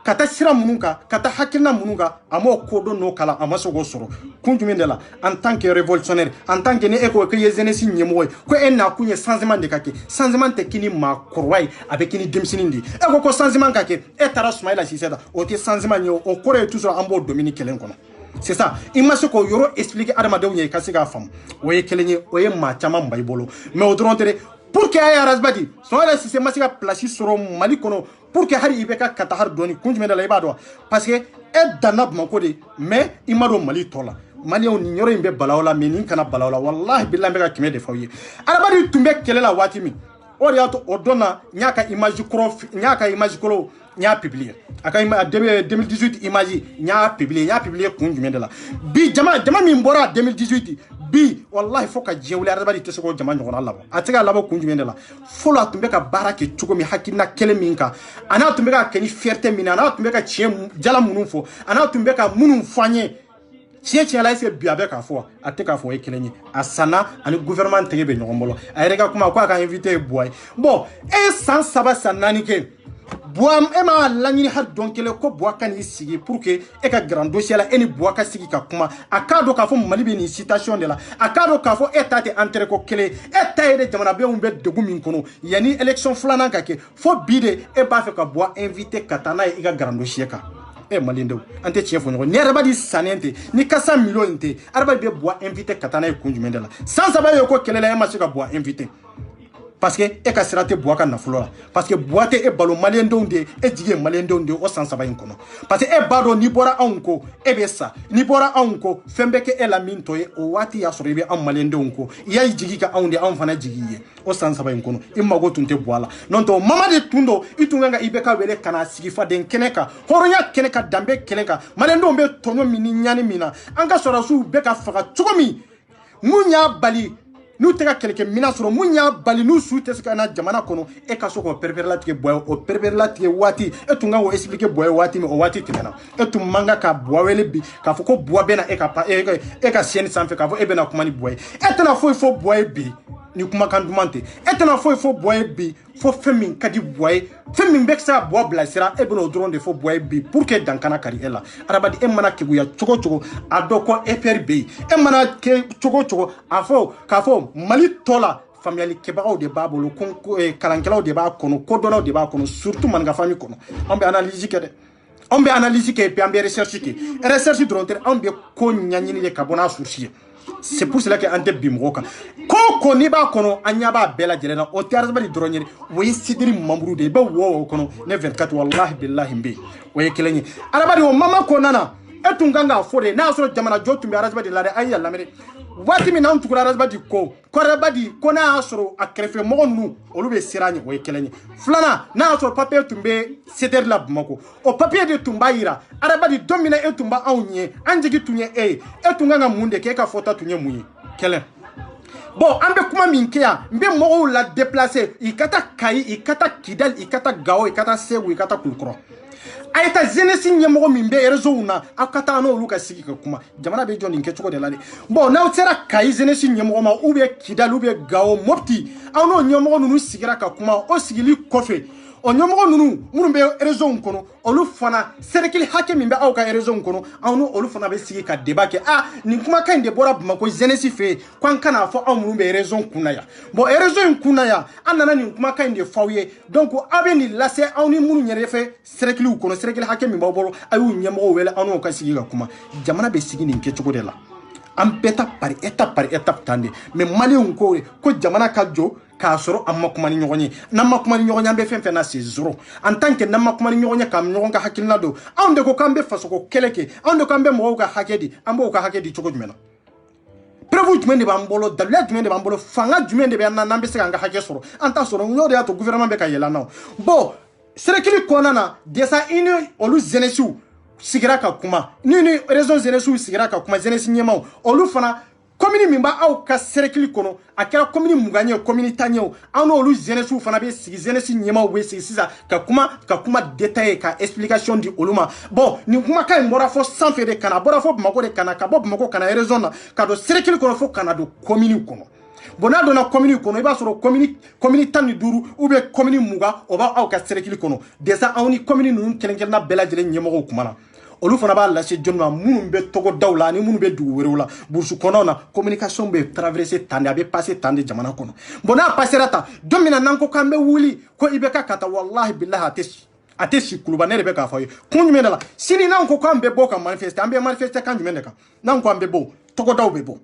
ka taa sira minnu kan ka taa hakilina minnu kan a m'o kodɔn n'o kalan a ma se k'o sɔrɔ kun jumɛn de la en tant que révolutionnaire en tant que ni e ko k'e ye jeunesse ɲɛmɔgɔ ye ko e n'a kun ye changement de ka kɛ changement tɛ k'i ni maakɔrɔba ye a bɛ k'i ni denmisɛnnin de ye e ko changement ka kɛ e taara Soumaïla Cissé da o tɛ changement ye o kɔrɔ ye toujours an b'o dominer kɛlɛ kɔnɔ c'est ça i ma se k'o yɔrɔ expliquer adamadenw ye i ka se k'a faamu o ye kelen ye o ye maa caman ba i bolo mais o dɔrɔn tɛ dɛ pour que a ye Arazbadi Soumaïla Cissé ma se ka place sɔrɔ Mali kɔnɔ pour que hari i bɛ ka katahari dɔɔni kun jumɛn de la i b'a dɔn parce que e danna Bamako de mais i ma don Mali tɔ la Maliens ni yɔrɔ in bɛ balaw la mais nin kana balaw la wallahi billahi n bɛ ka kɛmɛ de f'aw ye Arazbadi tun bɛ kɛlɛ la waati min o de y'a to o don na n y'a ka image kɔrɔ n y'a publier a ka 2018 image n y'a publier kun jumɛn de la bi jama min bɔra 2018 bi wallahi fo ka diɲɛ wuli Arazbadi tɛ se k'o jama ɲɔgɔnna labɔ a tɛ ka labɔ kun jumɛn de la fɔlɔ a tun bɛ ka baara kɛ cogo min hakilina kɛlɛ min kan a n'a tun bɛ ka kɛ ni fierté min na a n'a tun bɛ ka tiɲɛ jala minnu fɔ a n'a tun bɛ ka minnu fɔ an ye tiɲɛ la est-ce que bi a bɛ k'a fɔ a tɛ k'a fɔ o ye kelen ye a sanna ani gouvernement tɛgɛ bɛ ɲɔgɔn bolo a yɛrɛ ka kuma ko a ka invité ye Buwa ye bon e san 3 san 4 kɛ Buwa e ma laɲini hali dɔn kelen ko Buwa ka n'i sigi pour que e ka grand dossier la e ni Buwa ka sigi ka kuma a k'a dɔn k'a fɔ Mali bɛ nin situation de la a k'a dɔn k'a fɔ e ta tɛ intérêt ko kelen e ta ye de jamanadenw bɛ degun min kɔnɔ yanni élection filanan ka kɛ fo bi de e b'a fɛ ka Buwa invité ka taa n'a ye i ka grand dossier kan e Malien denw an tɛ tiɲɛ fɔ ɲɔgɔn ni Arazbadi sannen tɛ ni kasa million tɛ Arazbadi bɛ Buwa invité ka taa n'a ye kun jumɛn de la san 3 ye ko kɛlɛ la e ma se ka Buwa invité parce que e ka sira tɛ Buwa ka nafolo la parce que Buwa tɛ e balo Malien denw de e jigi ye Malien denw de o san 3 in kɔnɔ parce que e b'a dɔn n'i bɔra anw ko e bɛ sa n'i bɔra anw ko fɛn bɛ kɛ e la min tɔ ye o waati y'a sɔrɔ i bɛ anw Malien denw ko i y'a jigi ka anw de anw fana jigi ye o san 3 in kɔnɔ i mago tun tɛ Buwa la n'o tɛ mama de tun don i tun kan ka IBK wele ka na sigi faden kɛnɛ kan hɔrɔnya kɛnɛ kan danbe kɛnɛ kan Malien denw bɛ tɔɲɔ min ni ɲani min na an ka sɔrɔdasiw bɛ ka faga cogo min mun y'a bali n'u tɛ ka kɛlɛkɛ mina sɔrɔ mun y'a bali n'u su tɛ se ka na jamana kɔnɔ e ka so k'o pɛrɛpɛrɛlatigɛ Buwa ye o pɛrɛpɛrɛlatigɛ waati e tun kan k'o expliquer Buwa ye waati min o waati tɛmɛna e tun man kan ka Buwa wele bi k'a fɔ ko Buwa bɛ na e ka siɲɛni sanfɛ k'a fɔ e bɛ na kuma ni Buwa ye e tɛna foyi fɔ Buwa ye bi ni kumakan duman tɛ e tɛna foyi fɔ Buwa ye bi fo fɛn min ka di Buwa ye fɛn min bɛ se ka Buwa bilasira e bɛna o dɔrɔn de fɔ Buwa ye bi pour que dan kana kari e la Arazbadi e mana keguya cogo cogo a dɔn ko EPR bɛ yen e mana kɛ cogo cogo a fɔ k'a fɔ Mali tɔ la faamuyali kɛbagaw de b'a bolo kalankɛlaw de b'a kɔnɔ kodɔnnaw de b'a kɔnɔ surtout maninka famille kɔnɔ an bɛ analyse kɛ dɛ anw bɛ analyse kɛ et puis an bɛ recherche kɛ recherche dɔrɔn tɛ anw bɛ ko ɲɛɲini de ka bɔ n'a source ye c'est pour cela que an tɛ bin mɔgɔw kan ko n'i b'a kɔnɔ an ɲɛ b'a bɛɛ lajɛlen na o tɛ Arazbadi dɔrɔn ye o ye Sidiri Mamuru de ye i bɛ wo o kɔnɔ ne 24 wallahi billahi n bɛ yen o ye kelen ye Arazbadi o mama ko nana e tun kan k'a fɔ de n'a y'a sɔrɔ jamanajɔ tun bɛ Arazbadi la dɛ a ye lamɛn waati min n'anw tugura Arazbadi ko Arazbadi ko n'a y'a sɔrɔ a kɛrɛfɛ mɔgɔ ninnu olu bɛ siran ɲɛ o ye kelen ye filanan n'a y'a sɔrɔ papier tun bɛ CDR la Bamako o papier de tun b'a yira Arazbadi don min na e tun b'anw ɲɛ an jigi tun ye e ye e tun kan ka mun de kɛ e ka fɔta tun ye mun ye kɛlɛ bon an bɛ kuma min kɛ yan n bɛ mɔgɔw la déplacer i ka taa Kayi i ka taa Kidali i ka taa Gao i ka taa Segu i ka taa Kulukɔrɔ a ye taa jeunesse ɲɛmɔgɔ min bɛ réseau na aw ka taa n'olu ka sigi ka kuma jamana bɛ jɔ nin kɛcogo de la de bon n'aw sera Kayi jeunesse ɲɛmɔgɔ ma ou bien Kidali ou bien Gao Mopti aw n'o ɲɛmɔgɔ ninnu sigira ka kuma o sigili kɔfɛ o ɲɛmɔgɔ ninnu minnu bɛ réseau kɔnɔ olu fana cercle hakɛ min bɛ aw ka réseau kɔnɔ aw n'olu fana bɛ sigi ka débat kɛ nin kumakan in de bɔra Bamako jeunesse fɛ yen k'an kana fɔ aw minnu bɛ réseau kunna yan bon réseau in kunna yan an nana nin kumakan in de f'aw ye donc aw bɛ nin lase aw ni minnu yɛrɛ fɛ cercle kɔnɔ cercle hakɛ min b'aw bolo a y'u ɲɛmɔgɔw wele aw n'u ka sigi ka kuma jamana bɛ sigi nin kɛcogo de la an bɛɛ ta par étape tan de mais Maliens ko jamana ka jɔ k'a sɔrɔ an ma kuma ni ɲɔgɔn ye n'an ma kuma ni ɲɔgɔn ye an bɛ fɛn fɛn na c'est zéro en tant que n'an ma kuma ni ɲɔgɔn ye k'an ɲɔgɔn ka hakilina don anw de ko k'an bɛ fasoko kɛlɛ kɛ anw de ko k'an bɛ mɔgɔw ka hakɛ di an b'o ka hakɛ di cogo jumɛn na preuve jumɛn de b'an bolo daliluya jumɛn de b'an bolo fanga jumɛn de bɛ an na n'an bɛ se k'an ka hakɛ sɔrɔ an t'a sɔrɔ n'o de y'a to gouvernement bɛ ka yɛlɛ an na bon serekili kɔnɔna na desa i ni olu jeunesse sigira ka kuma ni réseau jeunesse sigira ka kuma jeunesse ɲɛmaw olu fana commune min b'aw ka serekili kɔnɔ a kɛra commune 20 ye commune 10 ye an n'olu jeunesse fana bɛ sigi jeunesse ɲɛmaw bɛ sigi sisan ka kuma détaillé ka explication di olu ma bon nin kumakan in bɔra fɔ sanfɛ de kana bɔra fɔ Bamako de kana ka bɔ Bamako kana région na ka don serekili kɔnɔ fɔ kana don commune kɔnɔ bon n'a donna commune kɔnɔ i b'a sɔrɔ commune 15 ou bien commune 20 o b'aw ka serekili kɔnɔ déjà aw ni commune ninnu kelen-kelenna bɛɛ lajɛlen ɲɛmɔgɔw kuma na olu fana b'a lase jɔn ma minnu bɛ tɔgɔdaw la ani minnu bɛ dugu wɛrɛw la burusu kɔnɔw na communication bɛ traverser tan de a bɛ passer tan de jamana kɔnɔ bon n'a passera tan don min na n'an ko k'an bɛ wuli ko IBK ka taa wallahi billahi a tɛ si kuluba ne de bɛ k'a fɔ a ye kun jumɛn de la sini n'an ko k'an bɛ bɔ ka manifester an bɛ manifester kan jumɛn de kan n'an ko an bɛ bɔ tɔgɔdaw bɛ bɔ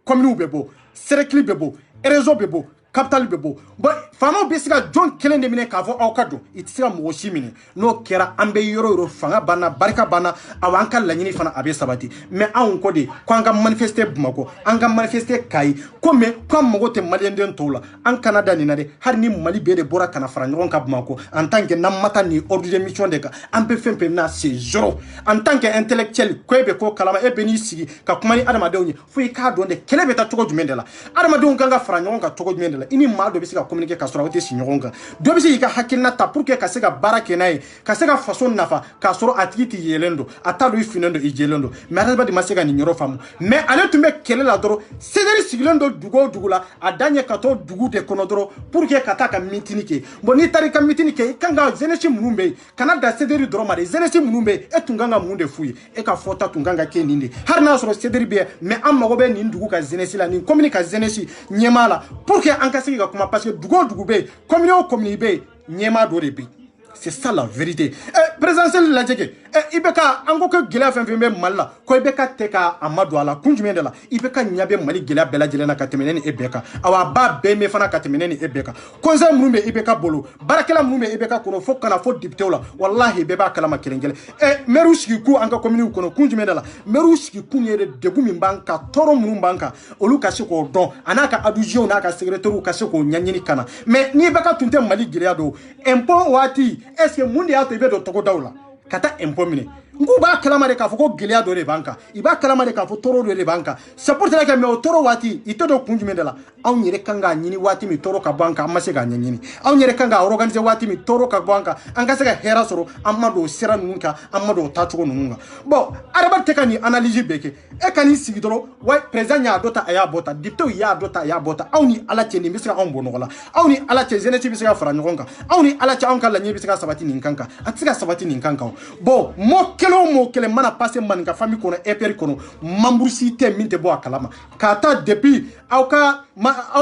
commune bɛ bɔ serekili bɛ bɔ réseau bɛ bɔ capital bɛ bɔ bon faamaw bɛ se ka jɔn kelen de minɛ k'a fɔ aw ka don i tɛ se ka mɔgɔ si minɛ n'o kɛra an bɛ yɔrɔ yɔrɔ fanga banna barika banna aw an ka laɲini fana a bɛ sabati mais anw ko de ko an ka manifester Bamako an ka manifester Kayi ko mais k'an mago tɛ maliyɛnden tɔw la an kana da nin na dɛ hali ni Mali bɛɛ de bɔra kana fara ɲɔgɔn kan Bamako en tant que n'an ma taa nin ordre de mission de kan an bɛ fɛn fɛn na c'est zéro en tant que intellectuel ko e bɛ ko kalama e bɛ n'i sigi ka kuma ni adamadenw ye fo i k'a dɔn de kɛlɛ bɛ taa cogo jumɛn de la adamadenw kan ka fara ɲɔgɔn kan cogo jumɛn de la i ni maa dɔ bɛ se ka communiquer ka sɔrɔ aw tɛ si ɲɔgɔn kan dɔ bɛ se k'i ka hakilina ta pour que ka se ka baara kɛ n'a ye ka se ka faso nafa k'a sɔrɔ a tigi tɛ yɛlɛn don a t'a dɔn i finnen don i jɛlen don mais adamaden ma se ka nin yɔrɔ faamu mais ale tun bɛ kɛlɛ la dɔrɔn CDR sigilen don dugu o dugu la a da ɲɛ ka to dugu de kɔnɔ dɔrɔn pour que ka taa ka meeting kɛ bon n'i taara i ka meeting kɛ i kan ka jeunesse minnu bɛ yen kana da CDR dɔrɔn ma dɛ jeunesse minnu bɛ yen e tun kan ka mun de f'u ye e ka fɔta tun kan ka kɛ nin de hali n'a sɔrɔ CDR bɛ yen mais an mago bɛ nin dugu ka jeunesse la nin commune ka jeunesse ɲɛmaa la pour que an ka se ka kuma parce que dugu o dugu bɛ yen commune o commune bɛ yen ɲɛmaa dɔ de bɛ yen c'est ça la vérité présidentielle lajɛ kɛ IBK an ko ko gɛlɛya fɛn fɛn bɛ Mali la ko IBK tɛ ka a ma don a la kun jumɛn de la IBK ɲɛ bɛ Mali gɛlɛya bɛɛ lajɛlen na ka tɛmɛ ne ni e bɛɛ kan awa a b'a bɛɛ mɛn fana ka tɛmɛ ne ni e bɛɛ kan conseil minnu bɛ IBK bolo baarakɛla minnu bɛ IBK kɔnɔ fo kana fo député la wallahi bɛɛ b'a kalama kelen-kelen maire sigi kun an ka commune kɔnɔ kun jumɛn de la maire sigi kun ye degun min b'an kan tɔɔrɔ minnu b'an kan olu ka se k'o dɔn a n'a ka adjoint n'a ka secrétaire ka se k'o ɲɛɲini ka na mais ni IBK tun tɛ Mali gɛlɛya don impôt waati est-ce que mun de y'a to i bɛ don tɔgɔdaw la ka taa impôt minɛ n k'u b'a kalama de k'a fɔ ko gɛlɛya dɔ de b'an kan i b'a kalama de k'a fɔ tɔɔrɔ dɔ de b'an kan c'est pour cela que mais o tɔɔrɔ waati i tɛ don kun jumɛn de la anw yɛrɛ kan k'a ɲini waati min tɔɔrɔ ka bɔ an kan an ma se k'a ɲɛɲini anw yɛrɛ kan k'a organiser waati min tɔɔrɔ ka bɔ an kan an ka se ka hɛrɛ sɔrɔ an ma don o sira ninnu kan an ma don o taacogo ninnu kan bon adama tɛ ka nin analyse bɛɛ kɛ e ka n'i sigi dɔrɔn wa président y'a dɔ ta a y'a bɔ tan député y'a dɔ ta a y'a bɔ tan aw ni ala cɛ nin bɛ se ka anw bɔ nɔgɔ la aw ni ala cɛ jeunesse bɛ se ka fara ɲɔgɔn kan aw ni ala cɛ anw ka laɲini bɛ se ka sabati nin kan kan a tɛ se ka sabati nin kan kan bon mot kelen o mot kelen mana passé maninka famille kɔnɔ EPR kɔnɔ membre si tɛ min tɛ bɔ a kalama k'a ta depuis aw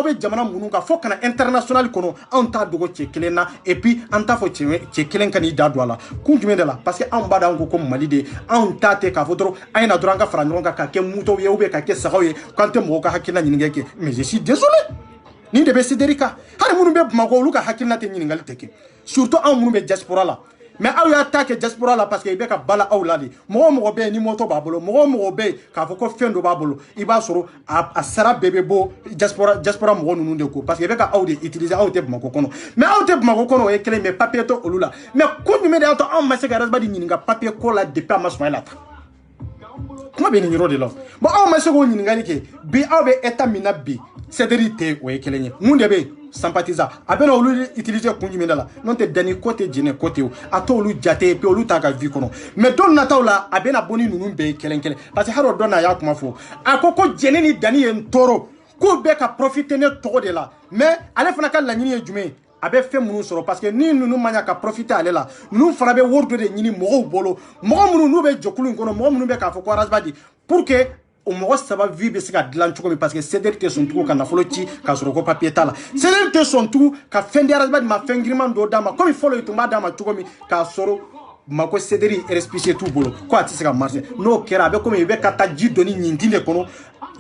bɛ jamana minnu kan fo kana international kɔnɔ anw t'a dogo cɛ kelen na et puis an t'a fɔ cɛ kelen ka n'i da don a la kun jumɛn de la parce que anw b'a dɔn ko Mali de anw t'a tɛ k'a fɔ dɔrɔn an ye na dɔrɔn an ka fara ɲɔgɔn kan ka kɛ mutaw ye ou bien ka kɛ sagaw ye k'an tɛ mɔgɔw ka hakilina ɲininkali kɛ mais je suis désolé nin de bɛ CDR kan hali minnu bɛ Bamako olu ka hakilina tɛ ɲininkali tɛ kɛ surtout anw minnu bɛ diaspora la mais aw y'a ta kɛ diaspora la parce que i bɛ ka bala aw la de mɔgɔ mɔgɔ bɛ yen ni moto b'a bolo mɔgɔ mɔgɔ bɛ yen k'a fɔ ko fɛn dɔ b'a bolo i b'a sɔrɔ a sara bɛɛ bɛ bɔ diaspora mɔgɔ ninnu de ko parce que i bɛ ka aw de utiliser aw tɛ Bamako kɔnɔ mais aw tɛ Bamako kɔnɔ o ye kelen mais papier tɛ olu la mais ko jumɛn de y'a to anw ma se ka Razbadi ɲininka papier ko la depuis a ma sɔn e la tan kuma bɛ nin yɔrɔ de la bon aw ma se k'o ɲininkali kɛ bi aw bɛ état min na bi CDR tɛ o ye kelen ye mun de bɛ yen sympathisant a bɛna olu utiliser kun jumɛn de la n'o tɛ danni ko tɛ jɛnɛ ko tɛ o a to olu jate puis olu t'a ka vie kɔnɔ mais don nataw la a bɛna bɔ ni ninnu bɛɛ ye kelen-kelen parce que hali o dɔn na a y'a kuma fɔ a ko jɛnɛ ni danni ye n tɔɔrɔ k'u bɛ ka profiter ne tɔgɔ de la mais ale fana ka laɲini ye jumɛn ye a bɛ fɛn minnu sɔrɔ parce que ni ninnu ma ɲa ka profiter ale la ninnu fana bɛ wari dɔ de ɲini mɔgɔw bolo mɔgɔ minnu n'u bɛ jɛkulu in kɔnɔ mɔgɔ minnu bɛ k'a fɔ ko Razbadi pour que o mɔgɔ saba vie bɛ se ka dilan cogo min parce que CDR tɛ sɔn tugun ka nafolo ci k'a sɔrɔ ko papier t'a la CDR tɛ sɔn tugun ka fɛn di Razbadi ma fɛn giriman dɔ d'a ma komi fɔlɔ i tun b'a d'a ma cogo min k'a sɔrɔ Mako CDR RSPC t'u bolo ko a tɛ se ka marcher n'o kɛra a bɛ komi i bɛ ka taa ji dɔ ni ɲintin de kɔnɔ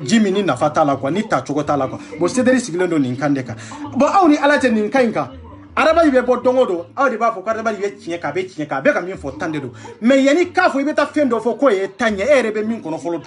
ji min ni nafa t'a la quoi ni tacogo t'a la quoi bon CDR sigilen don nin kan de kan bon aw ni ala cɛ nin kan in kan Razbadi bɛ bɔ don o don aw de b'a fɔ ko Razbadi bɛ tiɲɛ k'a bɛ ka min fɔ tan de don mais yanni k'a fɔ i bɛ taa fɛn dɔ fɔ k'o ye tan ye e yɛrɛ bɛ min kɔnɔ fɔlɔ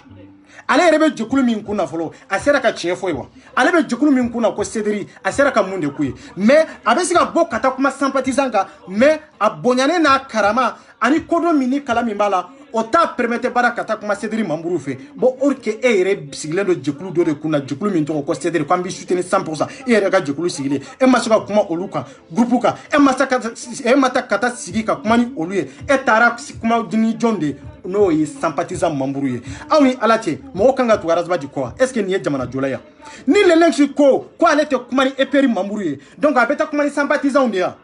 ale yɛrɛ bɛ jɛkulu min kunna fɔlɔ a sera ka tiɲɛ fɔ ye wa ale bɛ jɛkulu min kunna ko Cédri a sera ka mun de k'u ye mais a bɛ se ka bɔ ka taa kuma sympathisant kan mais a bonyanen n'a karama ani kodɔn min ni kala min b'a la o t'a permettre bara ka taa kuma Cédri membres fɛ bon or que e yɛrɛ sigilen don jɛkulu dɔ de kunna jɛkulu min tɔgɔ ko Cédri k'an bɛ soutenir 100% e yɛrɛ ka jɛkulu sigilen e ma se ka kuma olu kan groupe kan e ma taa ka taa sigi ka kuma ni olu ye e taara kuma ni jɔn de n'o ye sympathisant membres ye aw ni ala cɛ mɔgɔ kan ka tugu Arazbaji kɔ est ce que nin ye jamana jɔla ya ni Lennox ko ale tɛ kuma ni EPR membres ye donc a bɛ taa kuma ni sympathisant de ya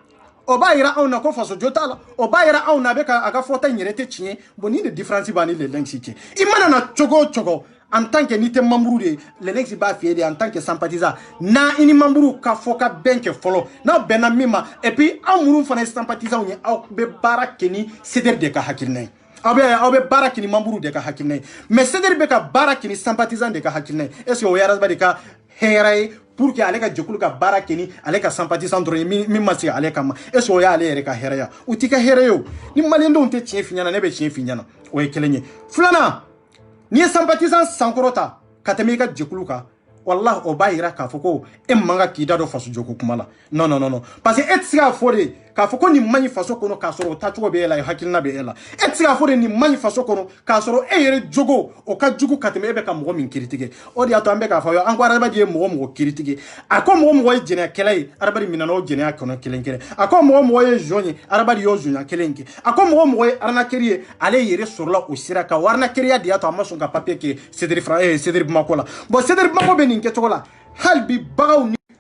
o b'a yira anw na ko faso jo t'a la o b'a yira anw na a bɛ ka a ka fɔta in yɛrɛ tɛ tiɲɛ bon ni de différence b'a ni Lennox cɛ i mana na cogo o cogo en tant que n'i tɛ membre de Lennox b'a f'i ye de en tant que sympathisant n'a i ni membre ka fɔ ka bɛn kɛ fɔlɔ n'aw bɛnna min ma et puis anw minnu fana ye sympathisant ye aw bɛ baara kɛ ni Cédri de ka hakilina ye aw bɛ baara kɛ ni membre de ka hakilina ye mais Cédri bɛ ka baara kɛ ni sympathisant de ka hakilina ye est ce que o ye Arazbaji ka hɛrɛ ye pour que ale ka jɛkulu ka baara kɛ ni ale ka sympathisant dɔrɔn ye min ma se ale kama est ce que o y'ale yɛrɛ ka hɛrɛ ya o t'i ka hɛrɛ ye o ni maliyɛndenw tɛ tiɲɛ f'i ɲɛna ne bɛ tiɲɛ f'i ɲɛna o ye kelen ye filanan n'i ye sympathisant sankɔrɔ ta ka tɛmɛ i ka jɛkulu kan wallahi o b'a yira k'a fɔ ko e man ka k'i da don faso jɔko kuma la non non non non parce que e tɛ se k'a fɔ de k'a fɔ ko nin man ɲi faso kɔnɔ k'a sɔrɔ o tacogo bɛ e la hakilina bɛ e la e tɛ se k'a fɔ de nin man ɲi faso kɔnɔ k'a sɔrɔ e yɛrɛ jogo o ka jugu ka tɛmɛ e bɛ ka mɔgɔ min critiquer o de y'a to an bɛ k'a fɔ an ko Arazbaji ye mɔgɔ critiquer a ko mɔgɔ ye jɛnɛyakɛla ye Arazbaji minɛna o jɛnɛya kɔnɔ kelen kelen a ko mɔgɔ ye jɔn ye Arazbaji y'o jɔnya kelen kɛ a ko mɔgɔ ye arnaqueur ye ale yɛrɛ sɔrɔla o sira kan o arnaqueuriya de y'a to a ma sɔn ka papier kɛ Cédri Bamako la bon Cédri Bamako bɛ nin kɛcogo la hali bi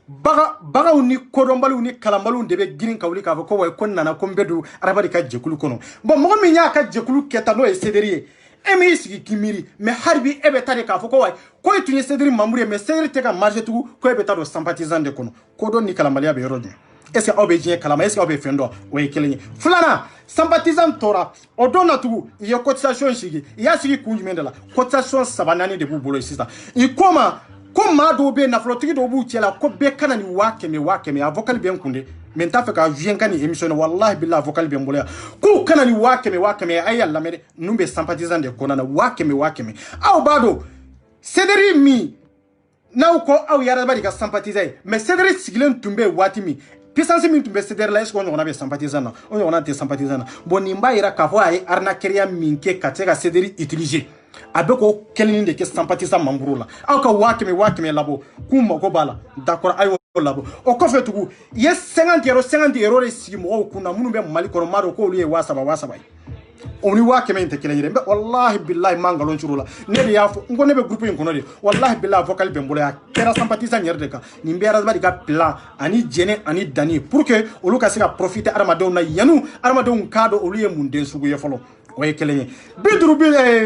bagaw ni kodɔnbaliw ni kalanbaliw de bɛ girin ka wuli k'a fɔ ko wa ko nana ko n bɛ don Arazbaji ka jɛkulu kɔnɔ bon mɔgɔ min y'a ka jɛkulu kɛta n'o ye Cédri ye e m'i sigi k'i miiri mais hali bi e bɛ taa de k'a fɔ ko wa ko e tun ye Cédri membre ye mais Cédri tɛ ka marché tugun ko e bɛ taa don sympathisant de kɔnɔ kodɔn ni kalanbaliya bɛ yɔrɔ jumɛn est ce que aw bɛ diɲɛ kalama est ce que aw bɛ fɛn dɔn o ye kelen ye filanan sympathisant tora o don na tugun i ye cotisation sigi i y'a sigi kun jumɛn de la cotisation 3-4 de b'u bolo sisan i ko ma ko maa dɔw bɛ yen nafolotigi dɔw b'u cɛ la ko bɛɛ kana nin 100,000 a vocal bɛ n kun de mais n t'a fɛ ka jouer n ka nin émission na wallahi billahi vocal bɛ n bolo yan k'u kana nin 100,000 a ye a lamɛn dɛ ninnu bɛ sympathisant de kɔnɔna na 100,000 aw b'a dɔn Cédri min n'aw ko aw ye Arazbaji ka sympathisant ye mais Cédri sigilen tun bɛ waati min puissance min tun bɛ Cédri la est ce que o ɲɔgɔnna bɛ sympathisant na o ɲɔgɔnna tɛ sympathisant na bon nin b'a yira k'a fɔ a ye arnaqueuriya min kɛ ka se ka Cédri utiliser a bɛ k'o kɛlen de kɛ sympathisant membre la aw ka 100,000 labɔ k'u mago b'a la d'accord a y'o labɔ o kɔfɛ tugun i ye 50 euro de sigi mɔgɔw kunna minnu bɛ Mali kɔnɔ m'a dɔn k'olu ye 7,000 ye o ni 100,000 in tɛ kelen ye dɛ wallahi billahi man nkalon turu la ne de y'a fɔ n ko ne bɛ groupe in kɔnɔ de wallahi billahi vocal bɛ n bolo a kɛra sympathisant yɛrɛ de kan nin bɛ Arazbaji ka plan ani jɛnɛ ani danni pour que olu ka se ka profiter adamadenw na yanni adamadenw k'a dɔn olu ye mun den sugu ye fɔlɔ o ye kelen ye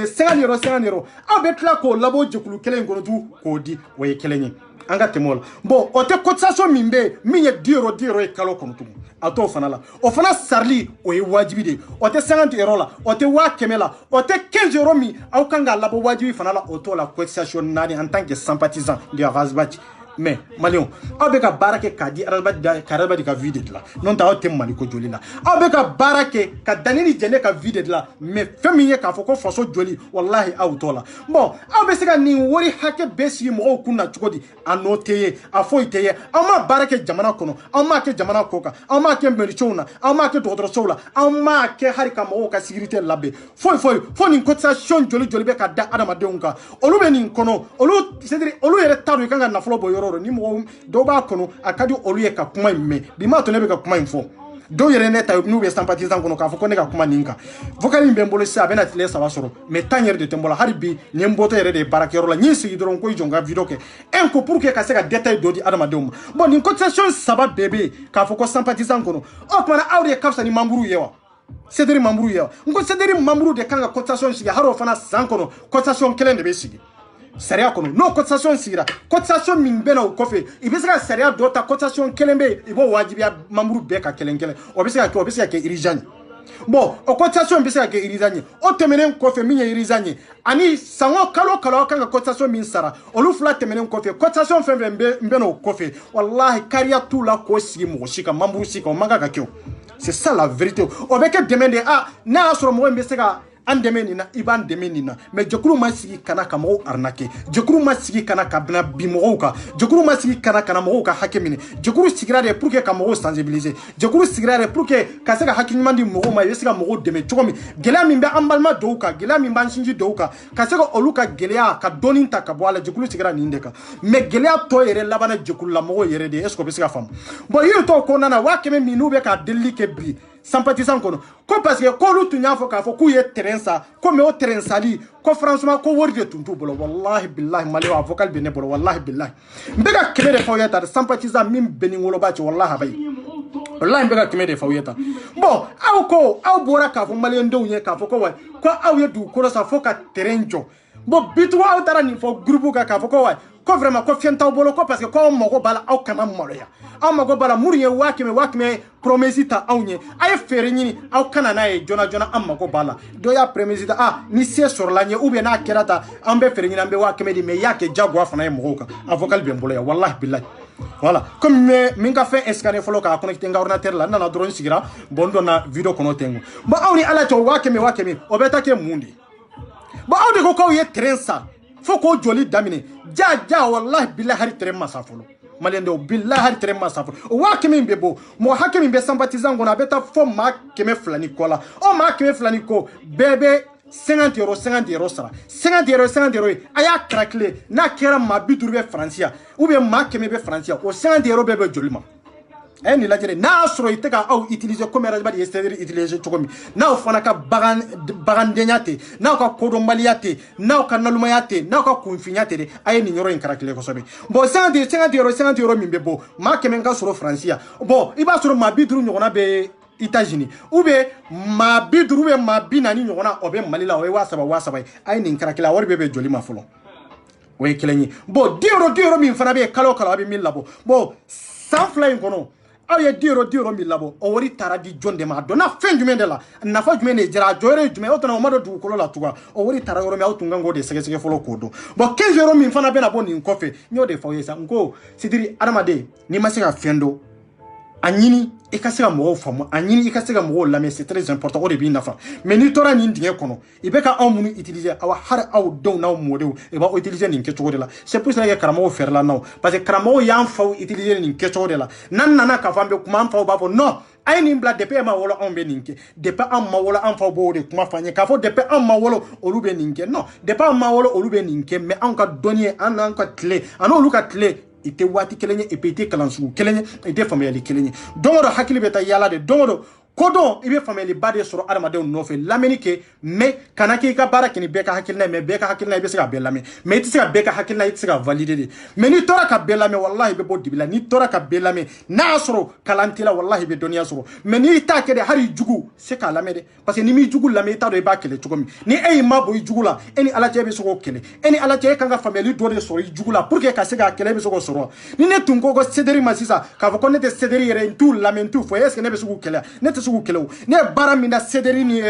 50 euro aw bɛ tila k'o labɔ jɛkulu kelen in kɔnɔ tugun k'o di o ye kelen ye an ka tɛmɛ o la bon o tɛ cotisation min bɛ yen min ye 10 euro ye kalo kɔnɔ tugun a t'o fana la o fana sarili o ye wajibi de ye o tɛ 50 euro la o tɛ 100,000 la o tɛ 15 euro min aw kan k'a labɔ wajibi fana la o t'o la cotisation 4 en tant que sympathisant de Arazbaji mais maliyɛnw aw bɛ ka baara kɛ k'a di Arazbaji ka vie de dilan n'o tɛ aw tɛ Mali ko joli la aw bɛ ka baara kɛ ka Dani ni Jɛnɛ ka vie de dilan mais fɛn min ye k'a fɔ ko faso joli wallahi aw t'o la bon aw bɛ se ka nin wari hakɛ bɛɛ sigi mɔgɔw kun na cogo di a n'o tɛ ye a foyi tɛ ye aw ma baara kɛ jamana kɔnɔ aw m'a kɛ jamana kɔ kan aw m'a kɛ mairie na aw m'a kɛ dɔgɔtɔrɔsow la aw m'a kɛ hali ka mɔgɔw ka sécurité labɛn foyi fo nin cotisation joli bɛ ka da adamadenw kan olu bɛ nin kɔnɔ olu yɛrɛ t'a dɔn i kan ka nafolo bɔ yɔrɔ ni mɔgɔ dɔw b'a kɔnɔ a ka di olu ye ka kuma in mɛn bi m'a to ne bɛ ka kuma in fɔ dɔw yɛrɛ ne ta n'u bɛ sympathisant kɔnɔ k'a fɔ ko ne ka kuma nin kan vocal in bɛ n bolo sisan a bɛna tile 3 sɔrɔ mais temps yɛrɛ de tɛ n bolo hali bi nin ye n bɔtɔ yɛrɛ de ye baarakɛyɔrɔ la n ye n sigi dɔrɔn ko i jɔ n ka video kɛ ko pour que ka se ka détail dɔ di adamadenw ma bon nin cotisation 3 bɛɛ bɛ yen k'a fɔ ko sympathisant kɔnɔ o tumana aw de ka fisa ni membre ye wa Cédri membre ye wa n ko Cédri membre de kan ka cotisation sigi hali o fana san kɔnɔ cotisation kelen de bɛ sigi sariya kɔnɔ n'o cotisation sigira cotisation min bɛ na o kɔfɛ i bɛ se ka sariya dɔ ta cotisation kelen bɛ yen i b'o wajibiya membre bɛɛ ka kelen o bɛ se ka kɛ urgent ye bon o cotisation bɛ se ka kɛ urgent ye o tɛmɛnen kɔfɛ min ye urgent ye ani san o kalo aw kan ka cotisation min sara olu fila tɛmɛnen kɔfɛ cotisation fɛn fɛn n bɛ n'o kɔfɛ wallahi kariya t'u la k'o sigi mɔgɔ si kan membre si kan o man kan ka kɛ o c'est ça la vérité o bɛ kɛ dɛmɛ de n'a y'a sɔrɔ mɔgɔ in bɛ se ka dɛmɛ nin na i b'an dɛmɛ nin na mais jɛkulu ma sigi kana ka mɔgɔw arnaquer jɛkulu ma sigi kana ka bina bi mɔgɔw kan jɛkulu ma sigi kana mɔgɔw ka hakɛ minɛ jɛkulu sigira de pour que ka mɔgɔw sensibiliser jɛkulu sigira de pour que ka se ka hakɛ ɲuman di mɔgɔw ma i bɛ se ka mɔgɔw dɛmɛ cogo min gɛlɛya min bɛ an balima dɔw kan gɛlɛya min b'an sinji dɔw kan ka se ka olu ka gɛlɛya ka dɔɔni ta ka bɔ a la jɛkulu sigira nin de kan mais gɛlɛya tɔ yɛrɛ labanna jɛkulu la mɔgɔw yɛrɛ de est ce que o bɛ se ka faamu bon yiri tɔw kɔnɔna na 500 min n'u bɛ ka delili kɛ bi sympathisant kono ko parce que k'olu tun y'a fɔ k'a fɔ k'u ye terrain sa ko mais o terrain sali ko franchement ko wari de tun t'u bolo wallahi billahi maliyɛnw a vocal bɛ ne bolo wallahi billahi n bɛ ka kɛmɛ de fɔ aw ye tan sympathisant min bɛ ni woloba cɛ wallahi abayi wallahi n bɛ ka kɛmɛ de fɔ aw ye tan bon aw ko aw bɔra k'a fɔ maliyɛndenw ye k'a fɔ ko wa ko aw ye dugukolo san fo ka terrain jɔ bon bitugu aw taara nin fɔ groupe kan k'a fɔ ko wa ko vraiment ko fiɲɛ t'aw bolo ko parce que ko aw mago b'a la aw kana maloya aw mago b'a la muru ye 500 promesse ta aw ɲɛ a ye feere ɲini aw kana n'a ye joona joona an mago b'a la dɔ y'a promesse ta ni se sɔrɔla ɲɛ ou bien n'a kɛra ta an bɛ feere ɲini an bɛ 500 di mais i y'a kɛ jagoya fana ye mɔgɔw kan a vocal bɛ n bolo yan wallahi billahi voilà comme min ka fɛn scanner fɔlɔ k'a connecter n ka ordinateur la n nana dɔrɔn n sigira bon n donna video kɔnɔ ten bon aw ni ala cɛ 500 o bɛ taa kɛ mun de bon aw de ko k'aw ye terrain sa fo k'o joli daminɛ ja wallahi billahi hari terrain ma sa fɔlɔ maliyɛn dɔw billahi hari terrain ma sa fɔlɔ o 500 min bɛ bɔ mɔgɔ hakɛ min bɛ sympathisant kɔnɔ a bɛ taa fɔ maa 200 ni kɔ la o maa 200 ni kɔ bɛɛ bɛ 50 euros sara 50 euros a y'a calculer n'a kɛra maa 50 bɛ Faransi yan ou bien maa 100 bɛ Faransi yan o 50 euros bɛɛ bɛ joli ma a ye nin lajɛ n'a y'a sɔrɔ i tɛ ka aw utiliser comme Razbad ye c'est-à-dire utiliser cogo min n'aw fana ka bagandenya tɛ n'aw ka kodɔnbaliya tɛ n'aw ka nalumaya tɛ n'aw ka kunfinya tɛ de a ye nin yɔrɔ in calculer kosɛbɛ bon 50 euros min bɛ bɔ maa 100 ka sɔrɔ Faransi yan bon i b'a sɔrɔ maa 50 ɲɔgɔnna bɛ États-Unis ou bien maa 50 ou bien maa 40 ɲɔgɔnna o bɛ Mali la o ye 3,000 ye a ye nin calculer a wari bɛɛ bɛ joli ma fɔlɔ o ye kelen ye bon 10 euros min fana bɛ yen kalo o kalo a bɛ min labɔ bon san 2 in kɔnɔ aw ye 10 euros min labɔ o wari taara di jɔn de ma a donna fɛn jumɛn de la nafa jumɛn de jara a jɔyɔrɔ ye jumɛn o tuma o ma don dugukolo la tugun o wari taara yɔrɔ min aw tun kan k'o de sɛgɛsɛgɛ fɔlɔ k'o dɔn bon 15 euros min fana bɛna bɔ nin kɔfɛ n y'o de fɔ aw ye sa n ko c'est-à-dire adamaden n'i ma se ka fɛn dɔn a ɲini i ka se ka mɔgɔw faamu a ɲini i ka se ka mɔgɔw lamɛn c'est très important o de b'i nafa mais n'i tora nin dingɛ kɔnɔ i bɛ ka anw minnu utiliser aw hari aw denw n'aw mɔdenw i b'aw utiliser nin kɛcogo de la c'est pour ça que karamɔgɔw fɛrɛla n'aw parce que karamɔgɔw y'an faw utiliser nin kɛcogo de la n'an nana k'a fɔ an bɛ kuma an faw b'a fɔ non a ye nin bila depuis e ma wolo anw bɛ nin kɛ depuis an ma wolo an faw b'o de kuma f'an ye k'a fɔ depuis an ma wolo olu bɛ nin kɛ non depuis an ma wolo olu bɛ nin kɛ mais anw ka dɔnni an n'an ka tile a n'olu ka tile i tɛ waati kelen ye et puis i tɛ kalansugu kelen ye i tɛ faamuyali kelen ye don o don hakili bɛ taa yaala de don o don kodɔn i bɛ faamuyaliba de sɔrɔ adamadenw nɔfɛ lamɛnni kɛ mais kana k'i ka baara kɛ ni bɛɛ ka hakilina ye mais bɛɛ ka hakilina i bɛ se ka bɛɛ lamɛn mais i tɛ se ka bɛɛ ka hakilina i tɛ se ka valider de mais n'i tora ka bɛɛ lamɛn wallahi i bɛ bɔ dibi la n'i tora ka bɛɛ lamɛn n'a y'a sɔrɔ kalan t'i la wallahi i bɛ dɔnniya sɔrɔ mais n'i t'a kɛ de hali jugu se k'a lamɛn dɛ parce que n'i m'i jugu lamɛn i t'a dɔn i b'a kɛlɛ cogo min ni e y'i mabɔ i jugu la e ni ala cɛ bɛ se k'o kɛlɛ e ni ala cɛ e kan ka faamuyali dɔ de sɔrɔ i jugu la pour que ka se k'a kɛlɛ e bɛ se k'o sɔrɔ ni ne tun ko cédéri ma sisan k'a fɔ ko ne tɛ cédéri yɛrɛ n t'u lamɛn n t'u fɔ est ce que ne bɛ se k'u kɛlɛ ne tɛ se k'u kɛlɛ o ne ye baara min na cédéri ni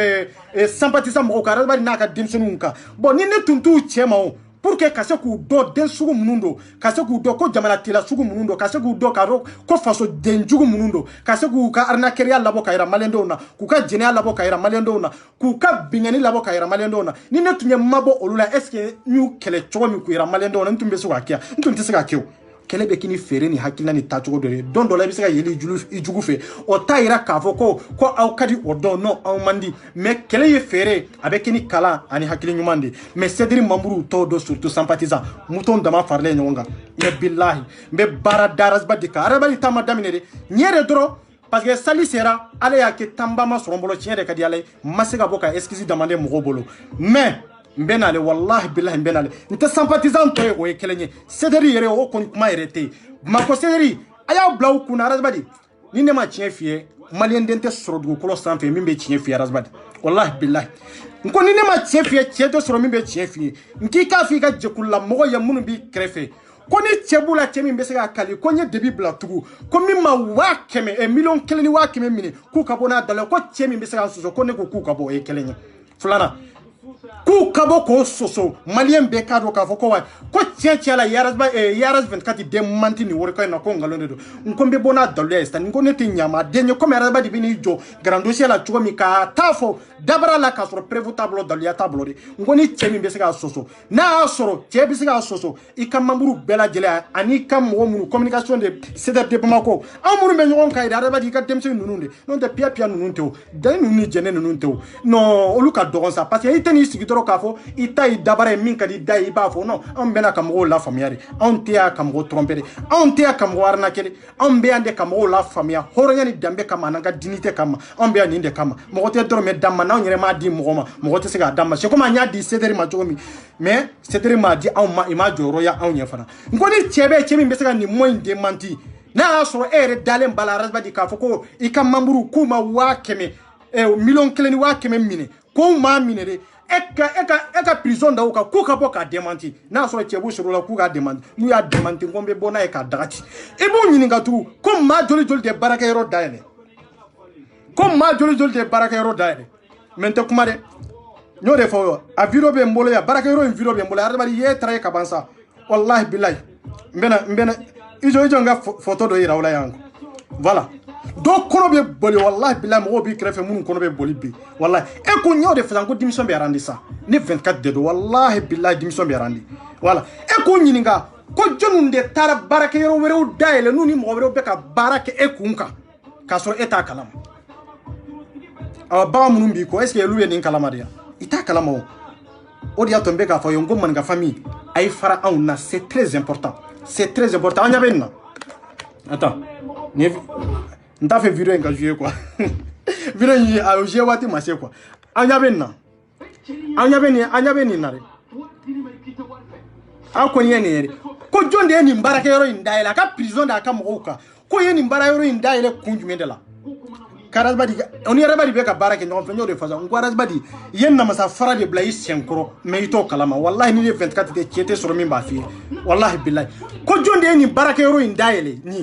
sympathisant mɔgɔw kan Razbad n'a ka denmisɛnninw kan bon ni ne tun t'u cɛ ma o pour que ka se k'u dɔn den sugu minnu don ka se k'u dɔn ko jamana tila sugu minnu don ka se k'u dɔn ka dɔn ko faso den jugu minnu don ka se k'u ka arnaqueria labɔ ka yira maliyɛndenw na k'u ka jɛnɛya labɔ ka yira maliyɛndenw na k'u ka binkani labɔ ka yira maliyɛndenw na ni ne tun ye mabɔ olu la est ce que n y'u kɛlɛ cogo min k'u yira maliyɛndenw na n tun bɛ se k'a kɛ n tun tɛ se k'a kɛ o kɛlɛ bɛ k'i ni feere ni hakilina ni tacogo dɔ ye don dɔ la i bɛ se ka yɛlɛ i jugu fɛ o t'a yira k'a fɔ ko aw ka di o dɔn non aw man di mais kɛlɛ ye feere a bɛ kɛ ni kalan ani hakili ɲuman de mais cédéri membres tɔw dɔ surtout sympathisant mouton dama faralen ɲɔgɔn kan mais billahi n bɛ baara da Razbad de kan Razbad ta ma daminɛ de ɲɛ de dɔrɔn parce que sali sera ala y'a kɛ tanba ma sɔrɔ n bolo tiɲɛ de ka di ala ye n ma se ka bɔ ka excuse demander mɔgɔw bolo mais n bɛ n'ale wallahi billahi n bɛ n'ale n tɛ sympathisant tɔ ye o ye kelen ye cédéri yɛrɛ o kɔni kuma yɛrɛ tɛ yen Bamakɔ cédéri a y'aw bila u kunna Razbad ni ne ma tiɲɛ f'i ye maliyɛnden tɛ sɔrɔ dugukolo sanfɛ min bɛ tiɲɛ f'i ye Razbad wallahi billahi n ko ni ne ma tiɲɛ f'i ye tiɲɛ tɛ sɔrɔ min bɛ tiɲɛ f'i ye n k'i k'a f'i ka jɛkulula mɔgɔ ye minnu b'i kɛrɛfɛ ko ni cɛ b'u la cɛ min bɛ se ka kali ko n ye debi bila tugun ko min ma 500 1,100,000 minɛ k'u ka bɔ n'a dala ko cɛ min bɛ se ka sɔsɔ ko ne ko k'u ka bɔ o ye kelen ye filanan ku kabo ko soso malien be kado ka foko wa ko tiens la yaras 24 de manti ni wori ko na ko ngalo do nkombe bona dalle sta ngone te nyama denye ko yaras ba di bini jo grand dossier la chugo mi ka tafo dabra la ka soro prévu tableau dalle ya tableau de ngoni chemi be se ka soso na soro che be se ka soso ikamamburu bela jele ani kam mo mu communication de CDP Bamako amuru be nyon kay da ba di ka demse nununde non de pia nununte o dai nunu jene nununte o no oluka dogon sa parce que itani sigidoro kafo itai dabare min kadi dai bafo no on bena kamgo la famille on tia kamgo tromper on tia kamgo arna kele on be ande kamgo la famille horonya ni dambe kama nanga dignité kama on be ande kama mo te dorme damma na nyere ma di mo te sega damma c'est comme anya di cedere ma jomi mais cedere ma di on ma ima joro ya on yefana ngoni chebe be sega ni moyen de manti na so ere dalen bala rasba di kafo ko ikam mamburu kuma wa keme million keleni wa keme mine ko ma mine de eka prison da uka kuka boka demanti na so chebu shuru la kuka demanti nu ya demanti ngombe bona eka dagati ibu nyininga tu ko ma joli de baraka yero daene mente kuma de nyore fo a viro be mbolo ya baraka yero viro be mbolo arba ye traye kabansa wallahi billahi mbena ijo nga photo do ira wala yango voilà donc kono be boli wallahi billahi mo bi krefe mun kono be boli bi wallahi e ko nyaw de fazan ko dimission be randi ça ne 24 de do wallahi billahi dimission be randi voilà e ko nyininga ko jonunde tara baraka yero wero daile nuni mo wero be ka baraka e kunka ka so eta kalam ba munum bi ko est ce que luwe nin kalama dia ita kalama o dia tombe ka fo yongo man ga famille ay fara on na c'est très important anya benna attends nta fait vidéo en jouer quoi vidéo ni a jouer wati masé quoi anya benni nare a ko ni ene ko jonde ni mbaraka yoro indaila ka prison da ka moka ko yeni mbaraka yoro indaila kunjumendela karasbadi oni rabadi be ka baraka nyon fe nyode faza ngwarasbadi yen na masa fara de blai senkro meito kalama wallahi ni 24 te chete sur min ba fi wallahi billahi ko jonde ni baraka yoro indaile ni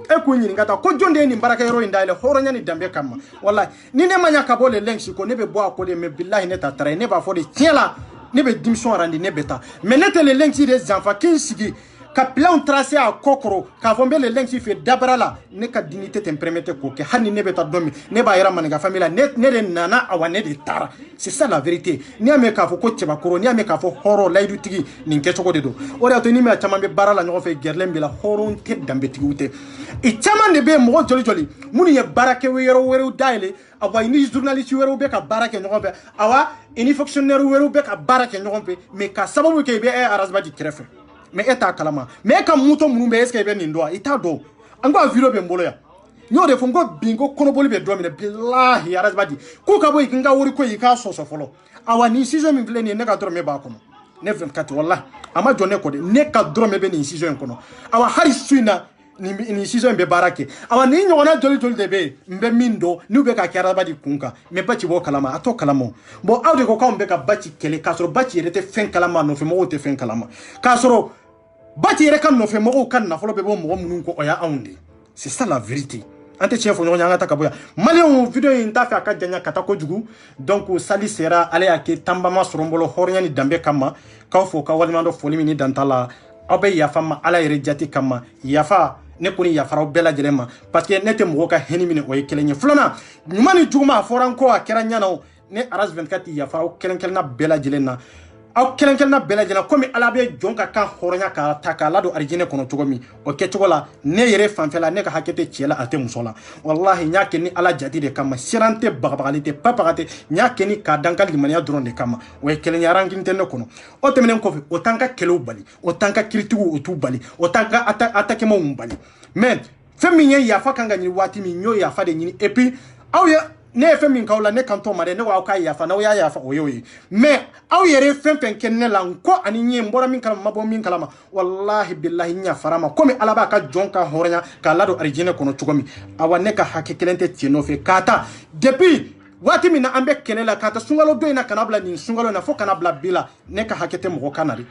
e ko nyini ngata ko jonde ni baraka yoro indaile horo nyani dambe kama wallahi ni ne manya ka bole lenksi ko ne be bo akode me billahi ne ta tare ne ba fo de tiela ne be dimson randi ne beta mais ne te le lenksi des enfants kin sigi ka plan tracé à kokoro ka fombe le lenksi fait dabrala ne ka dignité te permettre ko ke hani ne beta domi ne ba yara maniga famille ne de nana awane de tara c'est ça la vérité ni ame ka fo ko teba koro ni ame ka fo horo laydu tigi nin ke choko de do ori ato ni me chama be barala nyo fe gerlem bila horo te dambe tigi ute e chama ne be mo joli muni ye barake wero daile awa ini journaliste wero be ka barake nyo fe awa ini fonctionnaire wero be ka barake nyo fe mais ka sababu ke be arasbadi krefe mais eta kalama mais ka muto munumbe eske be nindoa ita do ango viro be mbolo ya nyode fongo bingo kono boli be domine billahi arasbadi ku ka boy kinga wori ko yika soso folo awa ni sizo mi vle ni ne ka dorme ba kono ne 24 wallahi ama jone ko de ne ka dorme be ni sizo en kono awa hari suina ni sizo be barake awa ni nyona joli de be mbe mindo ni be ka arasbadi kunka me bachi bo kalama ato kalamo bo awde ko ka mbe ka bachi kele kasoro bachi rete fen kalama no fe mo te fen kalama kasoro bati reka no fe mo kan na folo be bo mo munun ko oya awndi c'est ça la vérité ante chef fo nyanga ta kaboya malion video inta fa ka janya kata ko jugu donc sali sera ale ake tambama sorombolo hornya ni dambe kama ka fo ka walmando folimi ni dantala abe yafa ma ala yere jati kama yafa ne kuni yafara bela jelema parce que nete mo ka heni mine o yekelenye flona nyumani juma foranko akera nyano ne aras 24 yafara kelenkelna bela jelena aw kelenkelna bela jela comme ala be jonka kan horonya ka takala do arjine kono togomi o ke togola ne yere fanfela ne ka hakete ciela ate musola wallahi nyake ni ala jadi de kama sirante bagabalite papagate nyake ni ka dankal limania drone de kama o kelenya ranginte ne kono o temenen ko o tanka kelo bali o tanka kritiku o tu bali o tanka atake mo bali mais feminye ya fa kanga ni wati mi nyo ya fa de ni et puis aw ya ne fe min kawla ne kanto mare ne wa ka yafa na ya yafa oyoyi mais aw yere fen kenne lan ko ani nyi mbora min kala mabo min kala ma wallahi billahi nya farama komi alaba ka jonka hornya ka lado arjine kono tugomi awa ne ka hakikelente tino fe kata depuis wati min ambe kelela kata sungalo do ina kanabla ni sungalo na fo kanabla bila ne ka hakete mo kanari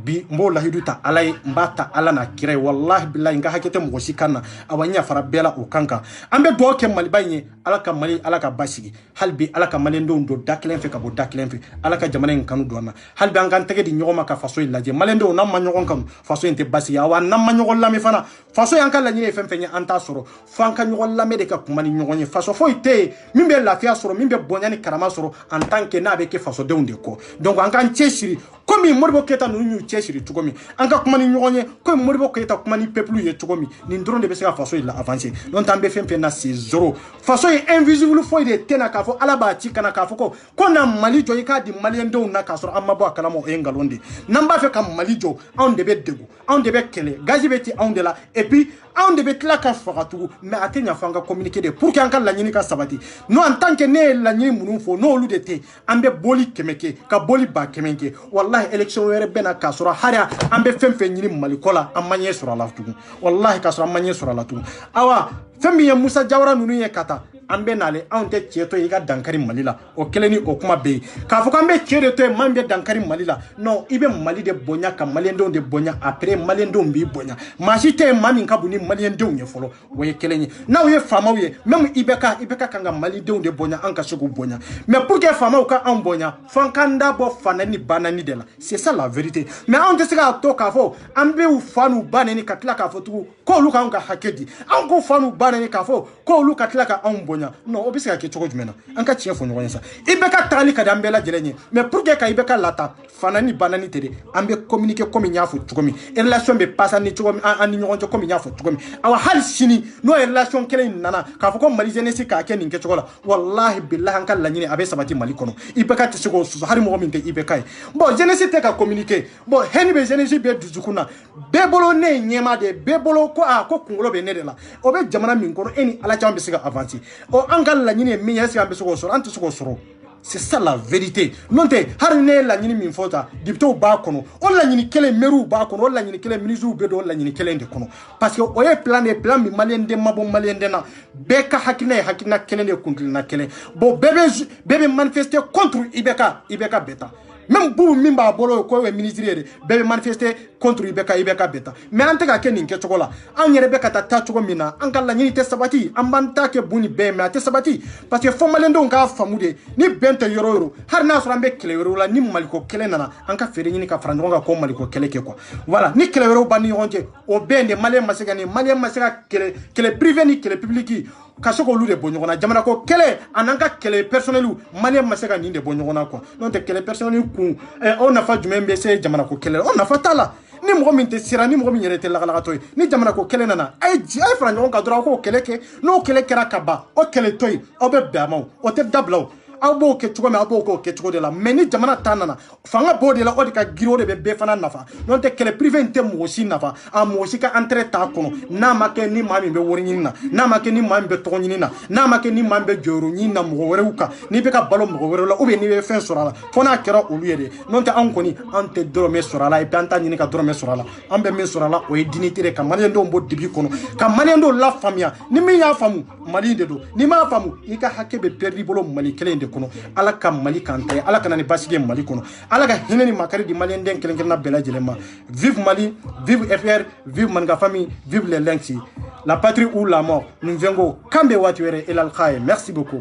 bi mbo lahidu ta alay mbata ala na kire wallahi billahi nga hakete mo sikana awanya fara bela o kanka ambe do ke mali banye ala ka mali ala ka basigi halbi ala ka mali ndo daklen fe ka bo daklen fe ala ka jamana kanu do na halbi an kan tege di nyoma ka faso ilaje mali ndo na ma nyogon kam faso inte basi awa na ma nyogon lami fana faso yanka la nyine femfenya anta soro fanka nyogon lame de ka kumani nyogon faso fo ite mimbe lafia soro mimbe bonyani karama soro en tant que na be ke faso de unde ko donc an kan cheshiri komi Modibo Keita nunu cheshiri tugomi anka kumani nyogonye komi Modibo Keita kumani peuple ye tugomi ni ndron de be se ka faso ila avancer non tambe femfe na c'est zéro faso est invisible fo de tena ka fo alaba ti kana ka fo ko na mali jo ka di mali ndo na ka soro amma bo akala mo engalonde namba fe ka mali jo on de be degu on de be kele gazi beti on de la et puis on de be tla ka fagatu mais atenya fanga communiquer de pour qu'en la nyini ka sabati no en tant que ne la nyini munun fo no lu de te ambe boli kemeke ka boli ba kemeke wallahi election were bena ka soro haria ambe femfe nyini mali kola amanye soro la tugu wallahi ka soro amanye soro la tugu awa femi ya Musa Jawara nunu ye kata ambe nale ante chieto yiga dankari malila o keleni o kuma be ka fo kambe chede to mambe dankari malila non ibe mali de bonya ka malendo de bonya après malendo mbi bonya machite mami kabuni malendo nye folo woye keleni na woye fama woye même ibeka kanga mali de bonya anka shugo bonya mais pour que fama o ka en bonya fankanda bo fanani banani de la c'est ça la vérité mais on te sika to ka fo ambe u fanu banani katla ka fo tu ko lu ka anka hakedi anko fanu banani ka fo ko lu katla ka on non obisika ke choko jumena anka chie fo nyonsa ibeka tali ka dambela jelenye mais pour que ka ibeka lata fanani banani tede ambe communiquer comme nyafo chukomi relation be passa ni chukomi ani nyonjo comme nyafo chukomi awa hal sini no relation kele nana ka fo ko mali jenesi ka ke ninke chukola wallahi billahi anka la nyini abe sabati mali kono ibeka te chuko so hari mo minte ibeka bon jenesi te ka communiquer bon heni be jenesi be duzukuna be bolo ne nyema de be bolo ko ko kungolo be ne de la obe jamana min kono eni ala chambe siga avancer o angala la nyini mi yesi ambe soko soro anti soko soro c'est ça la vérité non te har ne la nyini min fota dipto ba kono on la nyini kele meru ba kono on la nyini kele ministre be do la nyini kele de kono parce que o ye plan mi malien de mabo malien de na beka hakina kele de kuntil na kele bo bebe manifester contre ibeka beta même pour mimba bolo ko we ministre bebe manifester contre ibeka beta mais ante ka kenin ke chokola an yere beka ta choko mina an kala nyini te sabati an banta ke buni be me te sabati parce que fo malendo nga famude ni bente yoro har na so rambe kele yoro la ni maliko kele nana an ka fere nyini ka franjo nga ko maliko kele ke quoi voilà ni kele yoro bani honje o bende malien masega kele privé ni kele public kasoko lu de bonyona jamana ko kele ananga kele personnel malien masega ni de bonyona quoi non te kele personnel ku on a fa jumembe se jamana ko kele on a fa tala ni mo min te sira ni mo min yere te la toy ni jamana ko kele nana ay franjo ka dra ko kele ke no kele kera kaba o kele toy o be bama o te dablaw abo ke chugo me abo ko ke chugo de la meni jamana tanana fanga bo de la o de ka giro de be fana nafa non te kele privé inte mo si nafa a mo si ka entre ta kono na make ni mami be worinina na make ni mami be tonyina na make ni mami be joro nyina mo woreuka ni be ka balo mo worela o be ni be fen sorala fona kera o luyede non te an koni ante dorome sorala e panta ni ka dorome sorala ambe min sorala o e dignité de ka mali ndo mbo dibi kono ka mali ndo la famia ni mi ya famu mali de do ni ma famu i ka hakke be perdi bolo mali kele de kono ala ka mali kante ala kana ni basige mali kono ala ka hineni makari di mali nden kelen na bela jelema vive Mali, vive FR, vive Manga famille, vive les Lenxi, la patrie ou la mort. Nous venons kambe watuere el alkhaye. Merci beaucoup.